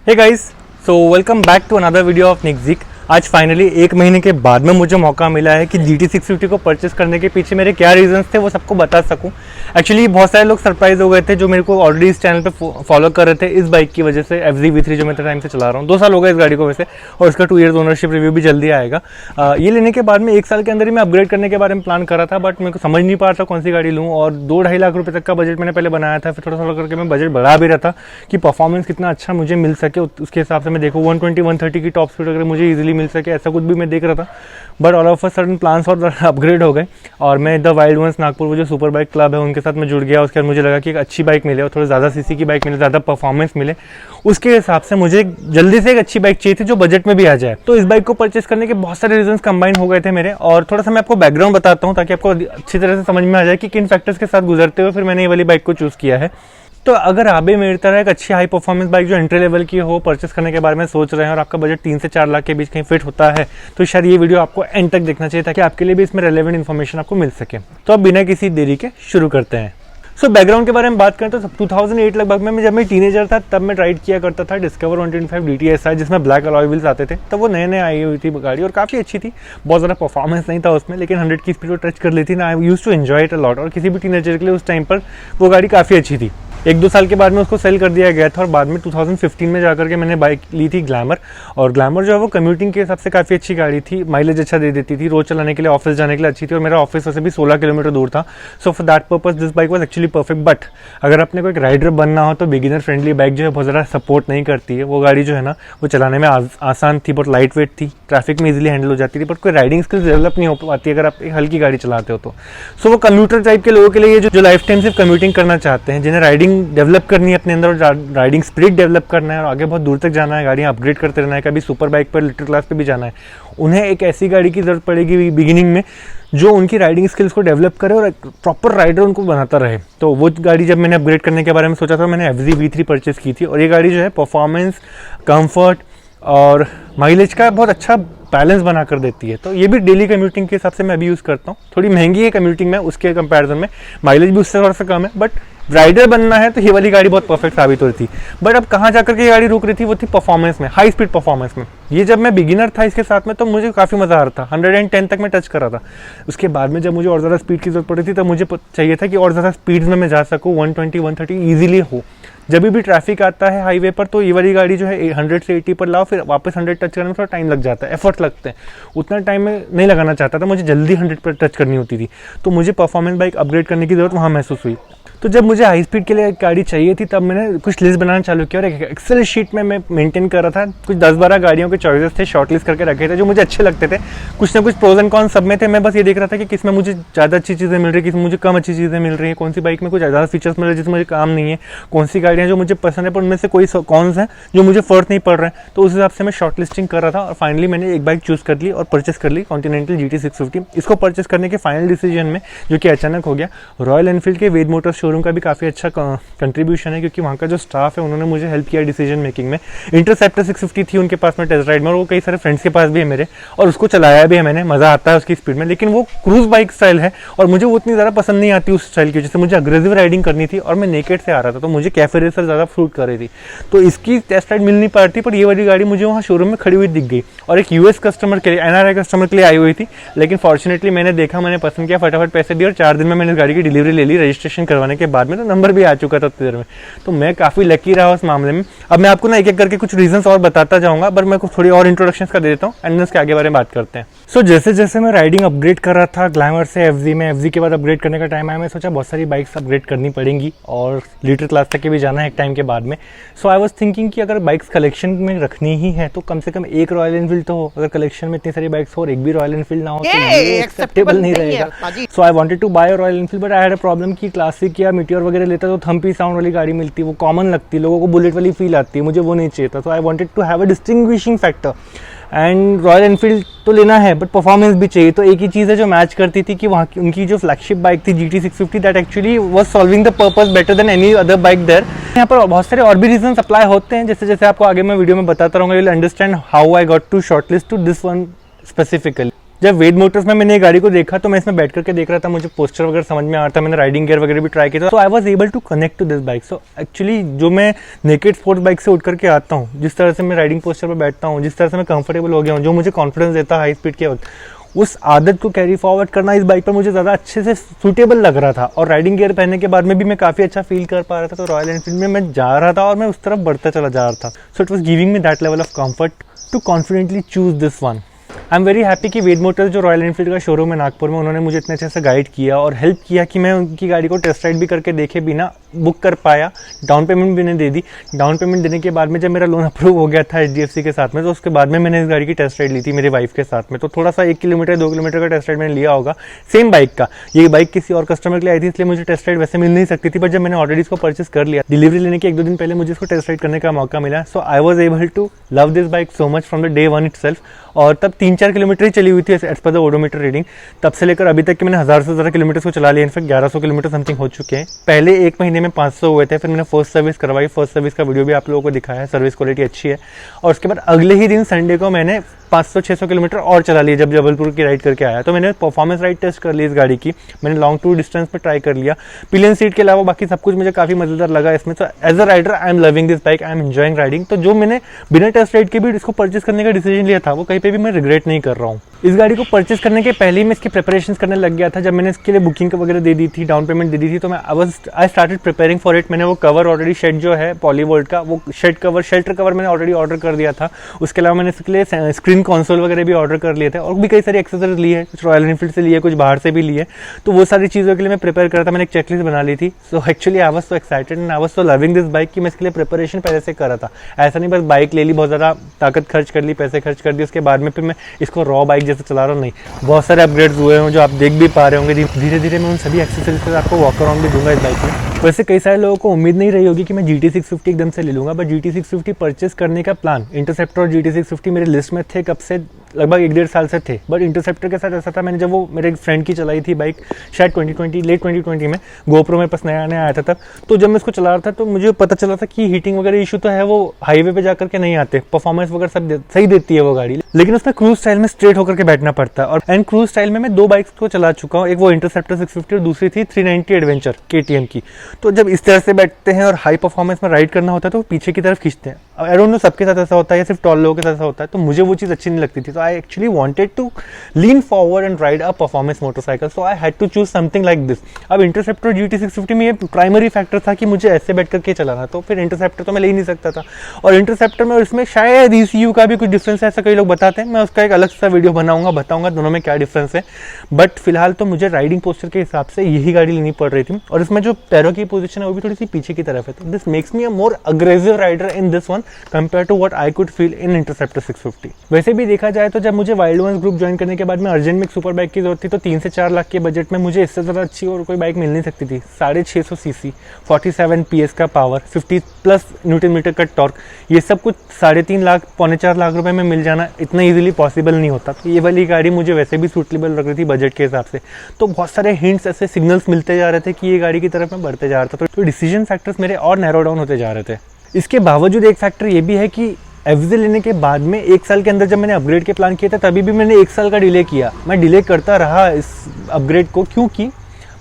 Hey guys, so welcome back to another video of निक्जिक। आज finally 1 महीने के बाद में मुझे मौका मिला है कि GT650 को परचेस करने के पीछे मेरे क्या रीजंस थे वो सबको बता सकूं। एक्चुअली बहुत सारे लोग सरप्राइज हो गए थे जो मेरे को ऑलरेडी इस चैनल पे फॉलो कर रहे थे इस बाइक की वजह से। FZ V3 जो मैं टाइम से चला रहा हूँ, 2 साल हो गए इस गाड़ी को वैसे, और इसका 2 ईयर्स ओनरशिप रिव्यू भी जल्दी आएगा। ये लेने के बाद में 1 साल के अंदर ही मैं अपग्रेड करने के बारे में प्लान कर रहा था, बट मेरे को समझ नहीं पा रहा था कौन सी गाड़ी लूँ। और 2-2.5 लाख रुपये तक का बजट मैंने पहले बनाया था, फिर थोड़ा करके मैं बजट बढ़ा भी रहा था कि परफॉर्मेंस कितना अच्छा मुझे मिल सके, उसके हिसाब से मैं देखूँ 120-130 की टॉप स्पीड अगर मुझे ईजिली मिल सके, ऐसा कुछ भी मैं देख रहा था। But all of a sudden plans और अपग्रेड हो गए और मैं द वाइल्ड वंस नागपुर, वो जो सुपर बाइक क्लब है उनके साथ मैं जुड़ गया। उसके बाद मुझे लगा कि एक अच्छी बाइक मिले और थोड़ा ज़्यादा सीसी की बाइक मिले, ज़्यादा परफॉर्मेंस मिले, उसके हिसाब से मुझे जल्दी से एक अच्छी बाइक चाहिए थी जो बजट में भी आ जाए। तो इस बाइक को परचेस करने के बहुत सारे रीजंस कंबाइन हो गए थे मेरे, और थोड़ा सा मैं आपको बैकग्राउंड बताता हूँ ताकि आपको अच्छी तरह से समझ में आ जाए कि किन फैक्टर्स के साथ गुजरते हुए फिर मैंने ये वाली बाइक को चूज़ किया है। तो अगर आप भी मेरी तरह एक अच्छी हाई परफॉर्मेंस बाइक जो एंट्री लेवल की हो परचेस करने के बारे में सोच रहे हैं और आपका बजट 3 से 4 लाख के बीच कहीं फिट होता है, तो शायद ये वीडियो आपको एंड तक देखना चाहिए ताकि आपके लिए भी इसमें रेलेवेंट इन्फॉर्मेशन आपको मिल सके। तो अब बिना किसी देरी के शुरू करते हैं। सो बैकग्राउंड के बारे में बात करें तो 2008 लगभग में जब मैं टीनेजर था तब मैं राइड किया करता था डिस्कवर 125 DTSI, जिसमें ब्लैक अलॉय व्हील्स आते थे। तब वो नए आई हुई थी गाड़ी और काफ़ी अच्छी थी, बहुत ज़्यादा परफॉर्मेंस नहीं था उसमें, लेकिन 100 की स्पीड को टच कर लेती ना। I used to enjoy it a lot, और किसी भी टीनेजर के लिए उस टाइम पर वो गाड़ी काफ़ी अच्छी थी। 1-2 साल के बाद में उसको सेल कर दिया गया था और बाद में 2015 में जाकर के मैंने बाइक ली थी ग्लैमर। और ग्लैमर जो है वो कम्यूटिंग के हिसाब से काफ़ी अच्छी गाड़ी थी, माइलेज अच्छा दे देती थी, रोज चलाने के लिए, ऑफिस जाने के लिए अच्छी थी, और मेरा ऑफिस वैसे भी 16 किलोमीटर दूर था। So for that purpose this bike was actually perfect. But अगर अपने को एक राइडर बनना हो तो बिगिनर फ्रेंडली बाइक जो है बहुत ज़्यादा सपोर्ट नहीं करती है। वो गाड़ी जो है ना वो चलाने में आसान थी, बहुत लाइट वेट थी, ट्रैफिक में इजीली हैंडल हो जाती थी, बट कोई राइडिंग स्किल्स डेवलप नहीं हो पाती अगर आप एक हल्की गाड़ी चलाते हो तो। सो वो कम्यूटर टाइप के लोगों के लिए जो लाइफ टाइम सिर्फ कम्यूटिंग करना चाहते हैं, जिन्हें राइडिंग डेवलप करनी अपने अंदर, राइडिंग स्पिरिट डेवलप करना है और आगे बहुत दूर तक जाना है, गाड़ियाँ अपग्रेड करते रहना है, कभी सुपर बाइक पर लिटिल क्लास पे भी जाना है, उन्हें एक ऐसी गाड़ी की जरूरत पड़ेगी बिगिनिंग में जो उनकी राइडिंग स्किल्स को डेवलप करे और एक प्रॉपर राइडर उनको बनाता रहे। तो वो गाड़ी जब मैंने अपग्रेड करने के बारे में सोचा था, मैंने FZ V3 परचेस की थी। और ये गाड़ी जो है परफॉर्मेंस, कंफर्ट और माइलेज का बहुत अच्छा बैलेंस बना कर देती है। तो ये भी डेली कम्यूटिंग के हिसाब से मैं अभी यूज़ करता हूँ। थोड़ी महंगी है कम्यूटिंग में, उसके कंपैरिजन में माइलेज भी उससे थोड़ा सा कम है, बट राइडर बनना है तो ये वाली गाड़ी बहुत परफेक्ट साबित हो रही थी। बट अब कहाँ जाकर के ये गाड़ी रुक रही थी, वो थी परफॉर्मेंस में, हाई स्पीड परफॉर्मेंस में। ये जब मैं बिगिनर था इसके साथ में तो मुझे काफ़ी मज़ा आ रहा था, 110 तक मैं टच कर रहा था। उसके बाद में जब मुझे और ज़्यादा स्पीड की जरूरत पड़ी थी तब मुझे चाहिए था कि और ज़्यादा स्पीड्स में मैं जा सकूँ, 120-130 ईजिली हो। जब भी ट्रैफिक आता है हाईवे पर तो ये वाली गाड़ी जो है 100 से 80 पर लाओ, फिर वापस 100 टच करने में थोड़ा टाइम लग जाता है, एफर्ट लगते हैं। उतना टाइम में नहीं लगाना चाहता था, मुझे जल्दी 100 पर टच करनी होती थी, तो मुझे परफॉर्मेंस बाइक अपग्रेड करने की जरूरत वहाँ महसूस हुई। तो जब मुझे हाई स्पीड के लिए एक गाड़ी चाहिए थी तब मैंने कुछ लिस्ट बनाना चालू किया और एक एक्सेल शीट में मैं मेंटेन कर रहा था। कुछ 10-12 गाड़ियों के चॉइसेस थे, शॉर्ट लिस्ट करके रखे थे जो मुझे अच्छे लगते थे। कुछ ना कुछ प्रोज एंड कॉन्स सब में थे। मैं बस ये देख रहा था कि किसमें मुझे ज़्यादा अच्छी चीज़ें मिल रही है, किसमें मुझे कम अच्छी चीज़ें मिल रही है, कौन सी बाइक में कुछ ज़्यादा फीचर्स मिल रहे हैं जिसमें मुझे काम नहीं है, कौन सी गाड़ियाँ जो मुझे पसंद है पर उनमें से कोई कौन हैं जो मुझे फ़र्क नहीं पड़ रहे हैं। तो उस हिसाब से मैं शॉर्ट लिस्टिंग कर रहा था और फाइनली मैंने एक बाइक चूज़ कर ली और परचेस कर ली, कॉन्टिनेंटल GT650। इसको परचेस करने के फाइनल डिसीजन में, जो कि अचानक हो गया, रॉयल एनफील्ड के वेद मोटर्स शोरूम का भी काफ़ी अच्छा कंट्रीब्यूशन है, क्योंकि वहाँ का जो स्टाफ है उन्होंने मुझे हेल्प किया डिसीजन मेकिंग में। इंटरसेप्टर 650 थी उनके पास में टेस्ट राइड में, और वो कई सारे फ्रेंड्स के पास भी है मेरे, और उसको चलाया भी है मैंने, मज़ा आता है उसकी स्पीड में। लेकिन वो क्रूज बाइक स्टाइल है और मुझे वो उतनी ज़्यादा पसंद नहीं आती उस स्टाइल की, जैसे मुझे अग्रेसिव राइडिंग करनी थी और मैं नेकेड से आ रहा था, तो मुझे कैफे रेसर ज़्यादा फ्रूट कर रही थी, तो इसकी टेस्ट राइड मिल नहीं पा रही थी। पर ये वाली गाड़ी मुझे वहाँ शोरूम में खड़ी हुई दिख गई और एक US कस्टमर के लिए, NRI कस्टमर के लिए आई हुई थी। लेकिन फॉर्चुनेटली मैंने देखा, मैंने पसंद किया, फटाफट पैसे दिए और 4 दिन में मैंने इस गाड़ी की डिलीवरी ले ली। रजिस्ट्रेशन करवाने के बाद में तो नंबर भी आ चुका था उतनी देर में, तो मैं काफ़ी लकी रहा उस मामले में। अब मैं आपको ना एक एक करके कुछ रीजंस और बताता जाऊंगा, पर मैं कुछ थोड़ी और इंट्रोडक्शन कर देता हूँ एंड उसके आगे बारे में बात करते हैं। सो जैसे जैसे मैं राइडिंग अपग्रेड कर रहा था ग्लैमर से FZ में, FZ के बाद अपग्रेड करने का टाइम आया, मैं सोचा बहुत सारी बाइक्स अपग्रेड करनी पड़ेंगी और लीटर क्लास तक के भी जाना है एक टाइम के बाद में। सो आई वाज थिंकिंग कि अगर बाइक्स कलेक्शन में रखनी ही है तो कम से कम एक रॉयल एनफील्ड तो हो। अगर कलेक्शन में इतनी सारी बाइक्स हो और एक भी रॉयल एनफील्ड ना हो तो ये एक्सेप्टेबल नहीं रहेगा। So I wanted to buy Royal Enfield, but I had a problem कि क्लासिक या मीटियोर वगैरह लेता तो थम्पी साउंड वाली गाड़ी मिलती, वो कॉमन लगती, लोगों को बुलेट वाली फील आती है, मुझे वो नहीं चाहिए था। So I wanted to have a distinguishing factor, and Royal Enfield तो लेना है बट परफॉर्मेंस भी चाहिए। तो एक ही चीज़ है जो मैच करती थी कि वहाँ की उनकी जो फ्लैगशिप बाइक थी GT650, that actually was solving the purpose better than any other bike there. यहाँ पर बहुत सारे और भी रीजन अप्लाई होते हैं, जैसे जैसे आपको आगे मैं वीडियो में बताता रहूँगा, you will understand how I got to shortlist to this one specifically. जब वेद मोटर्स में मैंने ये गाड़ी को देखा तो मैं इसमें बैठ करके देख रहा था, मुझे पोस्टर वगैरह समझ में आ रहा था, मैंने राइडिंग गियर वगैरह भी ट्राई किया था, तो I was able to connect to this bike. So actually जो मैं नेकेड स्पोर्ट्स बाइक से उठ करके आता हूँ, जिस तरह से मैं राइडिंग पोस्टर पर बैठता हूँ, जिस तरह से मैं कंफर्टेबल हो गया हूँ, जो मुझे कॉन्फिडेंस देता है हाई स्पीड के वक्त, उस आदत को कैरी फॉरवर्ड करना इस बाइक पर मुझे ज़्यादा अच्छे से सूटेबल लग रहा था। और राइडिंग गियर पहनने के बाद में भी मैं काफ़ी अच्छा फील कर पा रहा था। तो रॉयल एनफील्ड में मैं जा रहा था और मैं उस तरफ बढ़ता चला जा रहा था। So it was giving me that level of comfort to confidently choose this one. I am very happy कि वेद मोटर्स जो रॉयल एनफील्ड का शोरूम है नागपुर में, उन्होंने मुझे इतने अच्छे से गाइड किया और हेल्प किया कि मैं उनकी गाड़ी को टेस्ट राइड भी करके देखे बिना बुक कर पाया। डाउन पेमेंट भी नहीं दे दी। डाउन पेमेंट देने के बाद में जब मेरा लोन अप्रूव हो गया था HDFC के साथ में, तो उसके बाद में मैंने इस गाड़ी की टेस्ट राइड ली थी मेरी वाइफ के साथ में। तो थोड़ा सा 1 किलोमीटर 2 किलोमीटर का टेस्ट राइड मैंने लिया होगा सेम बाइक का। ये बाइक किसी और कस्टमर के लिए आई थी, इसलिए मुझे टेस्ट राइड वैसे मिल नहीं सकती थी, बट जब मैंने ऑलरेडी इसको परचेस कर लिया, डिलीवरी लेने के 1-2 दिन पहले मुझे इसको टेस्ट राइड करने का मौका मिला। So I was able to love this bike so much from the day one itself. और तब 3-4 किलोमीटर ही चली हुई थी as per the odometer reading. तब से लेकर अभी तक कि मैंने 1000 से ज़्यादा किलोमीटर को चला लिया। इनफैक्ट 1100 किलोमीटर समथिंग हो चुके हैं। पहले 1 महीने में 500 हुए थे, फिर मैंने फर्स्ट सर्विस करवाई। फर्स्ट सर्विस का वीडियो भी आप लोगों को दिखाया है, सर्विस क्वालिटी अच्छी है। और उसके बाद अगले ही दिन संडे को मैंने 500-600 किलोमीटर और चला लिया जब जबलपुर की राइड करके आया। तो मैंने परफॉर्मेंस राइड टेस्ट कर ली इस गाड़ी की, मैंने लॉन्ग टूर डिस्टेंस पे ट्राई कर लिया। पिलियन सीट के अलावा बाकी सब कुछ मुझे काफ़ी मजेदार लगा इसमें। तो as a rider I am loving this bike, I am enjoying riding. तो जो मैंने बिना टेस्ट राइड के भी इसको परचेस करने का डिसीजन लिया था, वो कहीं पे भी मैं रिग्रेट नहीं कर रहा हूँ। इस गाड़ी को परचेस करने के पहले ही मैं इसकी प्रिपरेशंस करने लग गया था। जब मैंने इसके लिए बुकिंग वगैरह दे दी थी, डाउन पेमेंट दे दी थी, तो I started preparing for it. मैंने वो कवर ऑलरेडी शेड जो है पॉलीवोल्ट का, वो शेल्टर कवर मैंने ऑलरेडी ऑर्डर कर दिया था। उसके अलावा मैंने इसके लिए स्क्रीन कंसोल वगैरह भी ऑर्डर कर लिए थे और भी कई सारी एक्सेसरीज ली है, कुछ रॉयल एनफील्ड से लिए, कुछ बाहर से भी लिए। तो वो सारी चीज़ों के लिए मैं प्रिपेयर कर रहा था, मैंने एक चेकलिस्ट बना ली थी। So actually I was so excited and I was so loving this bike कि मैं इसके लिए प्रिपरेशन पहले से कर रहा था। ऐसा नहीं बस बाइक ले ली, बहुत ज़्यादा ताकत खर्च कर ली, पैसे खर्च कर दिए, उसके बाद में फिर मैं इसको रॉ बाइक जैसे चला रहा हूँ, नहीं। बहुत सारे अपग्रेड्स हुए हैं जो आप देख भी पा रहे होंगे। धीरे धीरे मैं उन सभी एक्सेसरीज पर आपको वॉक अराउंड भी दूंगा इस बाइक में। वैसे कई सारे लोगों को उम्मीद नहीं रही होगी कि मैं GT650 एकदम से ले लूँगा, बट GT650 परचेस करने का प्लान, इंटरसेप्टर और GT650 मेरे लिस्ट में थे कब से, लगभग 1-1.5 साल से थे। बट इंटरसेप्टर के साथ ऐसा था, मैंने जब वो मेरे एक फ्रेंड की चलाई थी बाइक, शायद 2020 लेट 2020 में, गोप्रो मेरे पास नया नया आया था तब। तो जब मैं इसको चला रहा था तो मुझे पता चला था कि हीटिंग वगैरह इशू तो है, वो हाईवे पे जाकर के नहीं आते, परफॉर्मेंस वगैरह सब सही देती है वो गाड़ी, लेकिन उसमें क्रूज स्टाइल में स्ट्रेट होकर के बैठना पड़ता है। और एंड क्रूज स्टाइल में मैं 2 बाइक्स को चला चुका हूँ, एक वो इंटरसेप्टर 650 और दूसरी थी 390 एडवेंचर KTM की। तो जब इस तरह से बैठते हैं और हाई परफॉर्मेंस में राइड करना होता है तो पीछे की तरफ खींचते हैं। आई डोंट नो सबके साथ ऐसा होता है या सिर्फ टॉल लोगों के साथ ऐसा होता है, तो मुझे वो चीज़ अच्छी नहीं लगती थी। तो I actually wanted to lean forward and ride a performance motorcycle, so I had to choose something like this. अब इंटरसेप्टर GT650 में ये प्राइमरी फैक्टर था कि मुझे ऐसे बैठ करके चलाना, तो फिर इंटरसेप्टर तो मैं ले ही नहीं सकता था। और इंटरसेप्टर में और इसमें शायद ECU का भी कुछ डिफरेंस है, ऐसा कई लोग बताते हैं। मैं उसका एक अलग सा वीडियो बनाऊंगा, बताऊंगा दोनों में क्या डिफरेंस है। बट फिलहाल तो मुझे राइडिंग पोस्चर के हिसाब से यही गाड़ी लेनी पड़ रही थी। और इसमें जो पैरों की पोजीशन है वो भी थोड़ी सी पीछे की तरफ है, तो this makes me a more aggressive rider in this one compare to what I could feel in Interceptor 650। वैसे भी देखा जाए तो जब मुझे वाइल्ड वंस ग्रुप ज्वाइन करने के बाद में अर्जेंट में एक सुपर बाइक की जरूरत थी, तो 3 से 4 लाख के बजट में मुझे इससे ज़्यादा अच्छी और कोई बाइक मिल नहीं सकती थी। 650 cc, 47 PS का पावर, 50+ न्यूटन मीटर का टॉर्क, ये सब कुछ 3.5 लाख, 4.25 लाख रुपए में मिल जाना इतना इजीली पॉसिबल नहीं होता। तो ये वाली गाड़ी मुझे वैसे भी सूटेबल लग रही थी बजट के हिसाब से। तो बहुत सारे हिंट्स, ऐसे सिग्नल्स मिलते जा रहे थे कि ये गाड़ी की तरफ मैं बढ़ते जा रहा था। तो डिसीजन फैक्टर्स मेरे और नैरो डाउन होते जा रहे थे। इसके बावजूद एक फैक्टर ये भी है कि FZ लेने के बाद में 1 साल के अंदर जब मैंने अपग्रेड के प्लान किए थे, तभी भी मैंने 1 साल का डिले किया। मैं डिले करता रहा इस अपग्रेड को, क्योंकि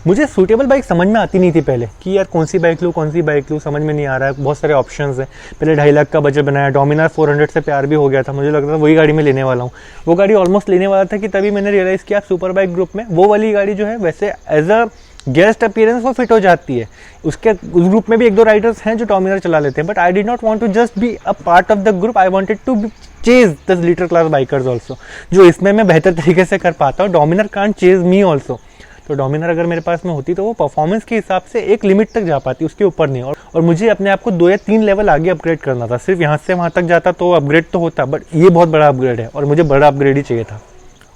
मुझे सूटेबल बाइक समझ में आती नहीं थी पहले कि यार कौन सी बाइक लूँ, समझ में नहीं आ रहा है। बहुत सारे ऑप्शंस हैं। पहले 2.5 लाख का बजट बनाया, डोमिनार 400 से प्यार भी हो गया था, मुझे लगता था वही गाड़ी मैं लेने वाला हूँ। वो गाड़ी ऑलमोस्ट लेने वाला था कि तभी मैंने रियलाइज़ किया सुपर बाइक ग्रुप में वो वाली गाड़ी जो है वैसे एज अ गेस्ट अपीयरेंस वो फिट हो जाती है। उस ग्रुप में भी 1-2 राइडर्स हैं जो डोमिनार चला लेते हैं, but I did not want to just be a part of the group, I wanted to chase the litre class bikers also, जो इसमें मैं बेहतर तरीके से कर पाता हूँ। Dominar can't chase me also. तो डोमिनार अगर मेरे पास में होती तो वो परफॉर्मेंस के हिसाब से एक लिमिट तक जा पाती, उसके ऊपर नहीं। और मुझे अपने आप को 2 या 3 लेवल आगे अपग्रेड करना था। सिर्फ यहाँ से वहाँ तक जाता तो अपग्रेड तो होता, बट ये बहुत बड़ा अपग्रेड है और मुझे बड़ा अपग्रेड ही चाहिए था।